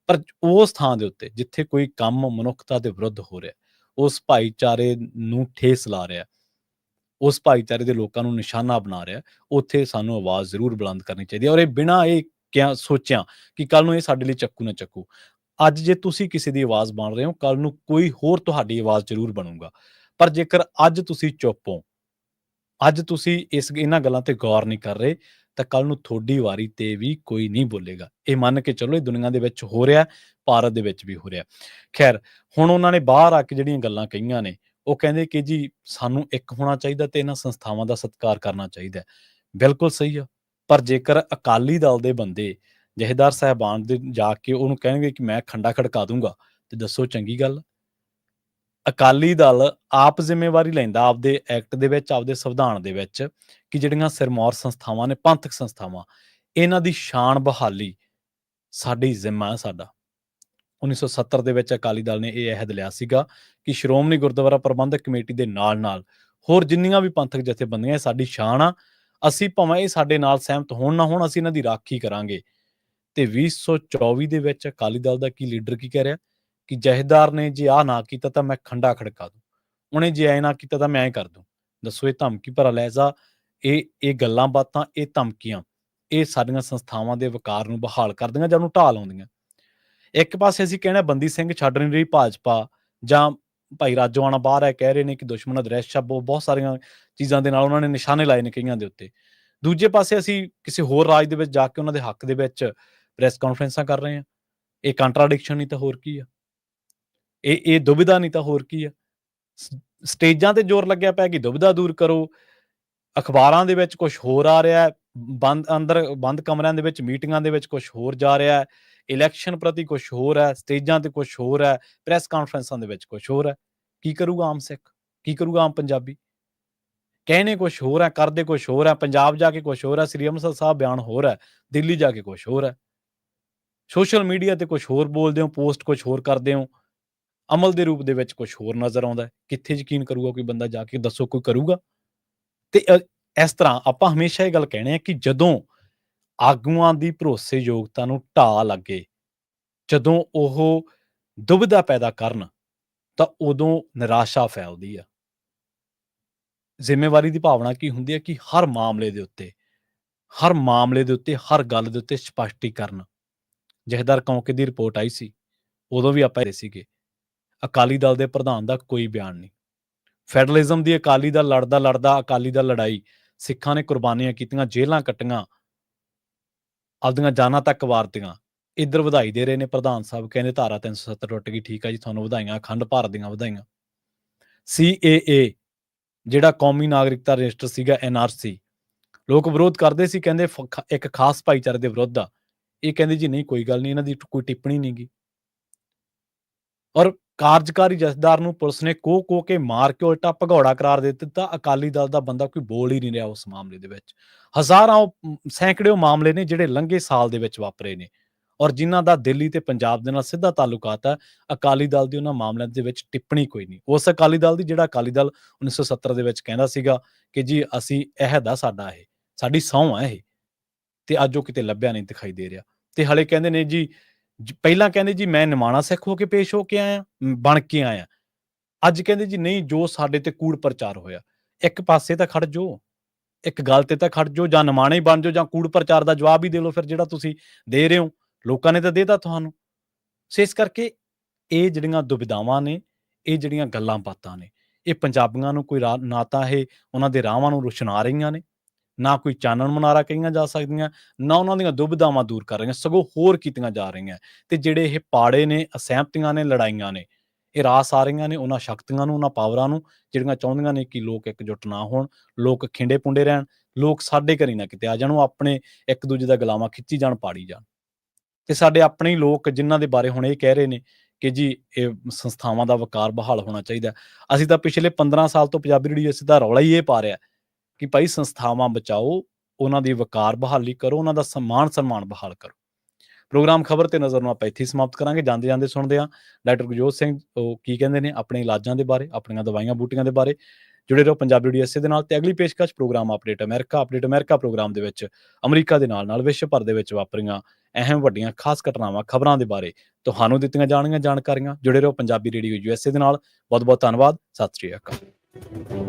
ਪਰ ਉਸ ਥਾਂ ਦੇ ਉੱਤੇ ਜਿੱਥੇ ਕੋਈ ਕੰਮ ਮਨੁੱਖਤਾ ਦੇ ਵਿਰੁੱਧ ਹੋ ਰਿਹਾ, ਉਸ ਭਾਈਚਾਰੇ ਨੂੰ ਠੇਸ ਲਾ ਰਿਹਾ, ਉਸ ਭਾਈਚਾਰੇ ਦੇ ਲੋਕਾਂ ਨੂੰ ਨਿਸ਼ਾਨਾ ਬਣਾ ਰਿਹਾ, ਉੱਥੇ ਸਾਨੂੰ ਆਵਾਜ਼ ਜ਼ਰੂਰ ਬੁਲੰਦ ਕਰਨੀ ਚਾਹੀਦੀ ਹੈ। ਔਰ ਇਹ ਬਿਨਾਂ ਇਹ ਸੋਚਿਆ ਕਿ ਕੱਲ ਨੂੰ ਇਹ ਸਾਡੇ ਲਈ ਚੱਕੂ ਨਾ ਚੱਕੂ। ਅੱਜ ਜੇ ਤੁਸੀਂ ਕਿਸੇ ਦੀ ਆਵਾਜ਼ ਬਣ ਰਹੇ ਹੋ, ਕੱਲ ਨੂੰ ਕੋਈ ਹੋਰ ਤੁਹਾਡੀ ਆਵਾਜ਼ ਜ਼ਰੂਰ ਬਣੂਗਾ। ਪਰ ਜੇਕਰ ਅੱਜ ਤੁਸੀਂ ਚੁੱਪ ਹੋ, ਅੱਜ ਤੁਸੀਂ ਇਹਨਾਂ ਗੱਲਾਂ ਤੇ ਗੌਰ ਨਹੀਂ ਕਰ ਰਹੇ, ਤਾਂ ਕੱਲ ਨੂੰ ਤੁਹਾਡੀ ਵਾਰੀ ਤੇ ਵੀ ਕੋਈ ਨਹੀਂ ਬੋਲੇਗਾ। ਇਹ ਮੰਨ ਕੇ ਚੱਲੋ, ਇਹ ਦੁਨੀਆ ਦੇ ਵਿੱਚ ਹੋ ਰਿਹਾ, ਭਾਰਤ ਦੇ ਵਿੱਚ ਵੀ ਹੋ ਰਿਹਾ। ਖੈਰ, ਹੁਣ ਉਹਨਾਂ ਨੇ ਬਾਹਰ ਆ ਕੇ ਜਿਹੜੀਆਂ ਗੱਲਾਂ ਕਹੀਆਂ ਨੇ, ਉਹ ਕਹਿੰਦੇ ਕਿ ਜੀ ਸਾਨੂੰ ਇੱਕ ਹੋਣਾ ਚਾਹੀਦਾ ਤੇ ਇਹਨਾਂ ਸੰਸਥਾਵਾਂ ਦਾ ਸਤਿਕਾਰ ਕਰਨਾ ਚਾਹੀਦਾ। ਬਿਲਕੁਲ ਸਹੀ ਆ, ਪਰ ਜੇਕਰ ਅਕਾਲੀ ਦਲ ਦੇ ਬੰਦੇ ਜਥੇਦਾਰ ਸਾਹਿਬਾਨ ਦੇ ਜਾ ਕੇ ਉਹਨੂੰ ਕਹਿਣਗੇ ਕਿ ਮੈਂ ਖੰਡਾ ਖੜਕਾ ਦੂੰਗਾ, ਤੇ ਦੱਸੋ ਚੰਗੀ ਗੱਲ? ਅਕਾਲੀ ਦਲ ਆਪ ਜ਼ਿੰਮੇਵਾਰੀ ਲੈਂਦਾ ਆਪਦੇ ਐਕਟ ਦੇ ਵਿੱਚ, ਆਪਦੇ ਸੰਵਿਧਾਨ ਦੇ ਵਿੱਚ, ਕਿ ਜਿਹੜੀਆਂ ਸਿਰਮੌਰ ਸੰਸਥਾਵਾਂ ਨੇ, ਪੰਥਕ ਸੰਸਥਾਵਾਂ, ਇਹਨਾਂ ਦੀ ਸ਼ਾਨ ਬਹਾਲੀ ਸਾਡੀ ਜ਼ਿੰਮਾ ਹੈ। ਸਾਡਾ 1970 ਦੇ ਵਿੱਚ ਅਕਾਲੀ ਦਲ ਨੇ ਇਹ ਅਹਿਦ ਲਿਆ ਸੀਗਾ ਕਿ ਸ਼੍ਰੋਮਣੀ ਗੁਰਦੁਆਰਾ ਪ੍ਰਬੰਧਕ ਕਮੇਟੀ ਦੇ ਨਾਲ ਹੋਰ ਜਿੰਨੀਆਂ ਵੀ ਪੰਥਕ ਜਥੇਬੰਦੀਆਂ, ਇਹ ਸਾਡੀ ਸ਼ਾਨ ਆ। ਅਸੀਂ ਭਾਵੇਂ ਇਹ ਸਾਡੇ ਨਾਲ ਸਹਿਮਤ ਹੋਣ ਨਾ ਹੋਣ, ਅਸੀਂ ਇਹਨਾਂ ਦੀ ਰਾਖੀ ਕਰਾਂਗੇ। ਤੇ 2024 ਦੇ ਵਿੱਚ ਅਕਾਲੀ ਦਲ ਦਾ ਕੀ ਲੀਡਰ ਕੀ ਕਹਿ ਰਿਹਾ ਕਿ ਜਥੇਦਾਰ ਨੇ ਜੇ ਆਹ ਨਾ ਕੀਤਾ ਤਾਂ ਮੈਂ ਖੰਡਾ ਖੜਕਾ ਦੂੰ, ਉਹਨੇ ਜੇ ਐ ਨਾ ਕੀਤਾ ਤਾਂ ਮੈਂ ਐ ਕਰ ਦੂੰ। ਦੱਸੋ, ਇਹ ਧਮਕੀ ਭਰਾ ਲਹਿਜ਼ਾ, ਇਹ ਗੱਲਾਂ ਬਾਤਾਂ, ਇਹ ਧਮਕੀਆਂ, ਇਹ ਸਾਡੀਆਂ ਸੰਸਥਾਵਾਂ ਦੇ ਵਕਾਰ ਨੂੰ ਬਹਾਲ ਕਰਦੀਆਂ ਜਾਂ ਉਹਨੂੰ ਢਾਹ ਲਾਉਂਦੀਆਂ। ਇੱਕ ਪਾਸੇ ਅਸੀਂ ਕਹਿਣਾ ਬੰਦੀ ਸਿੰਘ ਛੱਡ ਨਹੀਂ ਰਹੀ ਭਾਜਪਾ, ਜਾਂ ਭਾਈ ਰਾਜੋਆਣਾ ਬਾਹਰ ਹੈ ਕਹਿ ਰਹੇ ਨੇ ਕਿ ਦੁਸ਼ਮਣ ਦ੍ਰਿਸ਼ ਆ, ਬਹੁਤ ਸਾਰੀਆਂ ਚੀਜ਼ਾਂ ਦੇ ਨਾਲ ਉਹਨਾਂ ਨੇ ਨਿਸ਼ਾਨੇ ਲਾਏ ਨੇ ਕਈਆਂ ਦੇ ਉੱਤੇ। ਦੂਜੇ ਪਾਸੇ ਅਸੀਂ ਕਿਸੇ ਹੋਰ ਰਾਜ ਦੇ ਵਿੱਚ ਜਾ ਕੇ ਉਹਨਾਂ ਦੇ ਹੱਕ ਦੇ ਵਿੱਚ ਪ੍ਰੈਸ ਕਾਨਫਰੰਸਾਂ ਕਰ ਰਹੇ ਹਾਂ। ਇਹ ਕੰਟਰਾਡਿਕਸ਼ਨ ਨਹੀਂ ਤਾਂ ਹੋਰ ਕੀ ਆ? ਇਹ ਦੁਬਿਧਾ ਨਹੀਂ ਤਾਂ ਹੋਰ ਕੀ ਆ? ਸਟੇਜਾਂ ਤੇ ਜ਼ੋਰ ਲੱਗਿਆ ਪਿਆ ਕਿ ਦੁਬਿਧਾ ਦੂਰ ਕਰੋ, ਅਖਬਾਰਾਂ ਦੇ ਵਿੱਚ ਕੁਝ ਹੋਰ ਆ ਰਿਹਾ, ਬੰਦ ਕਮਰਿਆਂ ਦੇ ਵਿੱਚ ਮੀਟਿੰਗਾਂ ਦੇ ਵਿੱਚ ਕੁਝ ਹੋਰ ਜਾ ਰਿਹਾ, ਇਲੈਕਸ਼ਨ ਪ੍ਰਤੀ ਕੁਝ ਹੋਰ ਹੈ, ਸਟੇਜਾਂ ਤੇ ਕੁਝ ਹੋਰ ਹੈ, ਪ੍ਰੈਸ ਕਾਨਫਰੰਸਾਂ ਦੇ ਵਿੱਚ ਕੁਝ ਹੋਰ ਹੈ। ਕੀ ਕਰੂਗਾ ਆਮ ਸਿੱਖ? ਕੀ ਕਰੂਗਾ ਆਮ ਪੰਜਾਬੀ? ਕਹਿਣੇ ਕੁਝ ਹੋਰ ਹੈ, ਕਰਦੇ ਕੁਝ ਹੋਰ ਹੈ। ਪੰਜਾਬ ਜਾ ਕੇ ਕੁਝ ਹੋਰ ਹੈ, ਸ੍ਰੀ ਅੰਮ੍ਰਿਤਸਰ ਸਾਹਿਬ ਬਿਆਨ ਹੋਰ ਹੈ, ਦਿੱਲੀ ਜਾ ਕੇ ਕੁਝ ਹੋਰ ਹੈ। ਸੋਸ਼ਲ ਮੀਡੀਆ ਤੇ ਕੁਝ ਹੋਰ ਬੋਲਦੇ ਹੋ, ਪੋਸਟ ਕੁਝ ਹੋਰ ਕਰਦੇ ਹੋ, ਅਮਲ ਦੇ ਰੂਪ ਦੇ ਵਿੱਚ ਕੁਝ ਹੋਰ ਨਜ਼ਰ ਆਉਂਦਾ। ਕਿੱਥੇ ਯਕੀਨ ਕਰੂਗਾ ਕੋਈ ਬੰਦਾ? ਜਾ ਕੇ ਦੱਸੋ, ਕੋਈ ਕਰੂਗਾ? ਤੇ ਇਸ ਤਰ੍ਹਾਂ ਆਪਾਂ ਹਮੇਸ਼ਾ ਇਹ ਗੱਲ ਕਹਿਣੇ ਆ ਕਿ ਜਦੋਂ ਆਗੂਆਂ ਦੀ ਭਰੋਸੇਯੋਗਤਾ ਨੂੰ ਢਾਹ ਲੱਗੇ, ਜਦੋਂ ਉਹ ਦੁਬਿਧਾ ਪੈਦਾ ਕਰਨ, ਤਾਂ ਉਦੋਂ ਨਿਰਾਸ਼ਾ ਫੈਲਦੀ ਆ। ਜ਼ਿੰਮੇਵਾਰੀ ਦੀ ਭਾਵਨਾ ਕੀ ਹੁੰਦੀ ਹੈ ਕਿ ਹਰ ਮਾਮਲੇ ਦੇ ਉੱਤੇ, ਹਰ ਗੱਲ ਦੇ ਉੱਤੇ ਸਪਸ਼ਟੀਕਰਨ। ਜਥੇਦਾਰ ਕੌਂਕੇ ਦੀ ਰਿਪੋਰਟ ਆਈ ਸੀ, ਉਦੋਂ ਵੀ ਆਪਾਂ ਸੀਗੇ, ਅਕਾਲੀ ਦਲ ਦੇ ਪ੍ਰਧਾਨ ਦਾ ਕੋਈ ਬਿਆਨ ਨਹੀਂ। ਫੈਡਰਲਿਜ਼ਮ ਦੀ ਅਕਾਲੀ ਦਲ ਲੜਦਾ ਅਕਾਲੀ ਦਲ ਲੜਾਈ, ਸਿੱਖਾਂ ਨੇ ਕੁਰਬਾਨੀਆਂ ਕੀਤੀਆਂ, ਜੇਲ੍ਹਾਂ ਕੱਟੀਆਂ, ਆਪਦੀਆਂ ਜਾਨਾਂ ਤੱਕ ਵਾਰਤੀਆਂ। ਇੱਧਰ ਵਧਾਈ ਦੇ ਰਹੇ ਨੇ ਪ੍ਰਧਾਨ ਸਾਹਿਬ, ਕਹਿੰਦੇ ਧਾਰਾ 370 ਟੁੱਟ ਗਈ, ਠੀਕ ਆ ਜੀ, ਤੁਹਾਨੂੰ ਵਧਾਈਆਂ, ਅਖੰਡ ਭਾਰਤ ਦੀਆਂ ਵਧਾਈਆਂ। CAA ਜਿਹੜਾ ਕੌਮੀ ਨਾਗਰਿਕਤਾ ਰਜਿਸਟਰ ਸੀਗਾ, NRC, ਲੋਕ ਵਿਰੋਧ ਕਰਦੇ ਸੀ, ਕਹਿੰਦੇ ਇੱਕ ਖਾਸ ਭਾਈਚਾਰੇ ਦੇ ਵਿਰੁੱਧ ਆ। ਇਹ ਕਹਿੰਦੇ ਜੀ ਨਹੀਂ, ਕੋਈ ਗੱਲ ਨਹੀਂ, ਇਹਨਾਂ ਦੀ ਕੋਈ ਟਿੱਪਣੀ ਨਹੀਂ ਗੀ। ਔਰ ਕਾਰਜਕਾਰੀ ਜਥੇਦਾਰ ਨੂੰ ਪੁਲਿਸ ਨੇ ਕੋਹ ਕੇ ਮਾਰ ਕੇ ਉਲਟਾ ਭਗੌੜਾ ਕਰਾਰ ਦੇ ਦਿੱਤਾ। ਅਕਾਲੀ ਦਲ ਦਾ ਬੰਦਾ ਕੋਈ ਬੋਲ ਹੀ ਨਹੀਂ ਰਿਹਾ ਉਸ ਮਾਮਲੇ ਦੇ ਵਿੱਚ। ਸੈਂਕੜੇ ਮਾਮਲੇ ਨੇ ਜਿਹੜੇ ਲੰਘੇ ਸਾਲ ਦੇ ਵਿੱਚ ਵਾਪਰੇ ਨੇ, ਔਰ ਜਿਨ੍ਹਾਂ ਦਾ ਦਿੱਲੀ ਤੇ ਪੰਜਾਬ ਦੇ ਨਾਲ ਸਿੱਧਾ ਤਾਲੁਕਾਤ ਹੈ। ਅਕਾਲੀ ਦਲ ਦੀ ਉਹਨਾਂ ਮਾਮਲਿਆਂ ਦੇ ਵਿੱਚ ਟਿੱਪਣੀ ਕੋਈ ਨਹੀਂ। ਉਸ ਅਕਾਲੀ ਦਲ ਦੀ ਜਿਹੜਾ ਅਕਾਲੀ ਦਲ 1970 ਦੇ ਵਿੱਚ ਕਹਿੰਦਾ ਸੀਗਾ ਕਿ ਜੀ ਅਸੀਂ ਅਹਿਦ ਆ ਸਾਡਾ, ਇਹ ਸਾਡੀ ਸਹੁੰ ਹੈ ਇਹ, ਤੇ ਅੱਜ ਉਹ ਕਿਤੇ ਲੱਭਿਆ ਨਹੀਂ ਦਿਖਾਈ ਦੇ ਰਿਹਾ। ਤੇ ਹਲੇ ਕਹਿੰਦੇ ਨੇ ਜੀ, ਪਹਿਲਾਂ ਕਹਿੰਦੇ ਜੀ ਮੈਂ ਨਿਮਾਣਾ ਸਿੱਖ ਹੋ ਕੇ ਪੇਸ਼ ਹੋ ਕੇ ਆਇਆ, ਬਣ ਕੇ ਆਇਆ। ਅੱਜ ਕਹਿੰਦੇ ਜੀ ਨਹੀਂ, ਜੋ ਸਾਡੇ ਤੇ ਕੂੜ ਪ੍ਰਚਾਰ ਹੋਇਆ। ਇੱਕ ਪਾਸੇ ਤਾਂ ਖੜ ਜਾਓ, ਇੱਕ ਗੱਲ ਤੇ ਤਾਂ ਖੜ ਜਾਓ, ਜਾਂ ਨਿਮਾਣਾ ਹੀ ਬਣ ਜਾਓ ਜਾਂ ਕੂੜ ਪ੍ਰਚਾਰ ਦਾ ਜਵਾਬ ਹੀ ਦੇ ਲਓ ਫਿਰ, ਜਿਹੜਾ ਤੁਸੀਂ ਦੇ ਰਹੇ ਹੋ। ਲੋਕਾਂ ਨੇ ਤਾਂ ਦੇਤਾ ਤੁਹਾਨੂੰ। ਸੋ ਇਸ ਕਰਕੇ ਇਹ ਜਿਹੜੀਆਂ ਦੁਬਿਧਾਵਾਂ ਨੇ, ਇਹ ਜਿਹੜੀਆਂ ਗੱਲਾਂ ਬਾਤਾਂ ਨੇ, ਇਹ ਪੰਜਾਬੀਆਂ ਨੂੰ ਕੋਈ ਨਾ ਤਾਂ ਇਹ ਉਹਨਾਂ ਦੇ ਰਾਹਾਂ ਨੂੰ ਰੁਸ਼ਨਾ ਰਹੀਆਂ ਨੇ, ਨਾ ਕੋਈ ਚਾਨਣ ਮੁਨਾਰਾ ਕਹੀਆਂ ਜਾ ਸਕਦੀਆਂ, ਨਾ ਉਹਨਾਂ ਦੀਆਂ ਦੁਬਿਧਾਵਾਂ ਦੂਰ ਕਰ ਰਹੀਆਂ, ਸਗੋਂ ਹੋਰ ਕੀਤੀਆਂ ਜਾ ਰਹੀਆਂ। ਤੇ ਜਿਹੜੇ ਇਹ ਪਾੜੇ ਨੇ, ਅਸਹਿਮਤੀਆਂ ਨੇ, ਲੜਾਈਆਂ ਨੇ, ਇਹ ਰਾਸ ਆ ਰਹੀਆਂ ਨੇ ਉਹਨਾਂ ਸ਼ਕਤੀਆਂ ਨੂੰ, ਉਹਨਾਂ ਪਾਵਰਾਂ ਨੂੰ, ਜਿਹੜੀਆਂ ਚਾਹੁੰਦੀਆਂ ਨੇ ਕਿ ਲੋਕ ਇਕਜੁੱਟ ਨਾ ਹੋਣ, ਲੋਕ ਖਿੰਡੇ ਪੁੰਡੇ ਰਹਿਣ, ਲੋਕ ਸਾਡੇ ਘਰੀ ਨਾ ਕਿਤੇ ਆ ਜਾਣ, ਉਹ ਆਪਣੇ ਇੱਕ ਦੂਜੇ ਦਾ ਗੁਲਾਮਾਂ ਖਿੱਚੀ ਜਾਣ, ਪਾੜੀ ਜਾਣ। ਤੇ ਸਾਡੇ ਆਪਣੇ ਲੋਕ ਜਿਨ੍ਹਾਂ ਦੇ ਬਾਰੇ ਹੁਣ ਇਹ ਕਹਿ ਰਹੇ ਨੇ ਕਿ ਜੀ ਇਹ ਸੰਸਥਾਵਾਂ ਦਾ ਵਕਾਰ ਬਹਾਲ ਹੋਣਾ ਚਾਹੀਦਾ। ਅਸੀਂ ਤਾਂ ਪਿਛਲੇ 15 ਸਾਲ ਤੋਂ ਪੰਜਾਬੀ ਰੇਡੀਓ ਦਾ ਰੌਲਾ ਹੀ ਇਹ ਪਾ ਰਿਹਾ ਕਿ ਭਾਈ ਸੰਸਥਾਵਾਂ ਬਚਾਓ, ਉਹਨਾਂ ਦੀ ਵਕਾਰ ਬਹਾਲੀ ਕਰੋ, ਉਹਨਾਂ ਦਾ ਸਨਮਾਨ ਬਹਾਲ ਕਰੋ। ਪ੍ਰੋਗਰਾਮ ਖਬਰ ਤੇ ਨਜ਼ਰ ਨੂੰ ਆਪਾਂ ਇੱਥੇ ਸਮਾਪਤ ਕਰਾਂਗੇ। ਜਾਂਦੇ ਸੁਣਦੇ ਹਾਂ ਡਾਕਟਰ ਗੁਰਜੋਤ ਸਿੰਘ ਉਹ ਕੀ ਕਹਿੰਦੇ ਨੇ ਆਪਣੇ ਇਲਾਜਾਂ ਦੇ ਬਾਰੇ, ਆਪਣੀਆਂ ਦਵਾਈਆਂ ਬੂਟੀਆਂ ਦੇ ਬਾਰੇ। ਜੁੜੇ ਰਹੋ ਪੰਜਾਬੀ ਰੇਡੀਓ ਇਸੇ ਦੇ ਨਾਲ। ਤੇ ਅਗਲੀ ਪੇਸ਼ਕਸ਼ ਪ੍ਰੋਗਰਾਮ ਅਪਡੇਟ ਅਮਰੀਕਾ ਪ੍ਰੋਗਰਾਮ ਦੇ ਵਿੱਚ ਅਮਰੀਕਾ ਦੇ ਨਾਲ ਵਿਸ਼ਵ ਭਰ ਦੇ ਵਿੱਚ ਵਾਪਰੀਆਂ ਅਹਿਮ ਵੱਡੀਆਂ ਖਾਸ ਘਟਨਾਵਾਂ, ਖਬਰਾਂ ਦੇ ਬਾਰੇ ਤੁਹਾਨੂੰ ਦਿੱਤੀਆਂ ਜਾਣਗੀਆਂ ਜਾਣਕਾਰੀਆਂ। ਜੁੜੇ ਰਹੋ ਪੰਜਾਬੀ ਰੇਡੀਓ USA ਦੇ ਨਾਲ। ਬਹੁਤ ਬਹੁਤ ਧੰਨਵਾਦ। ਸਤਿ ਸ਼੍ਰੀ ਅਕਾਲ।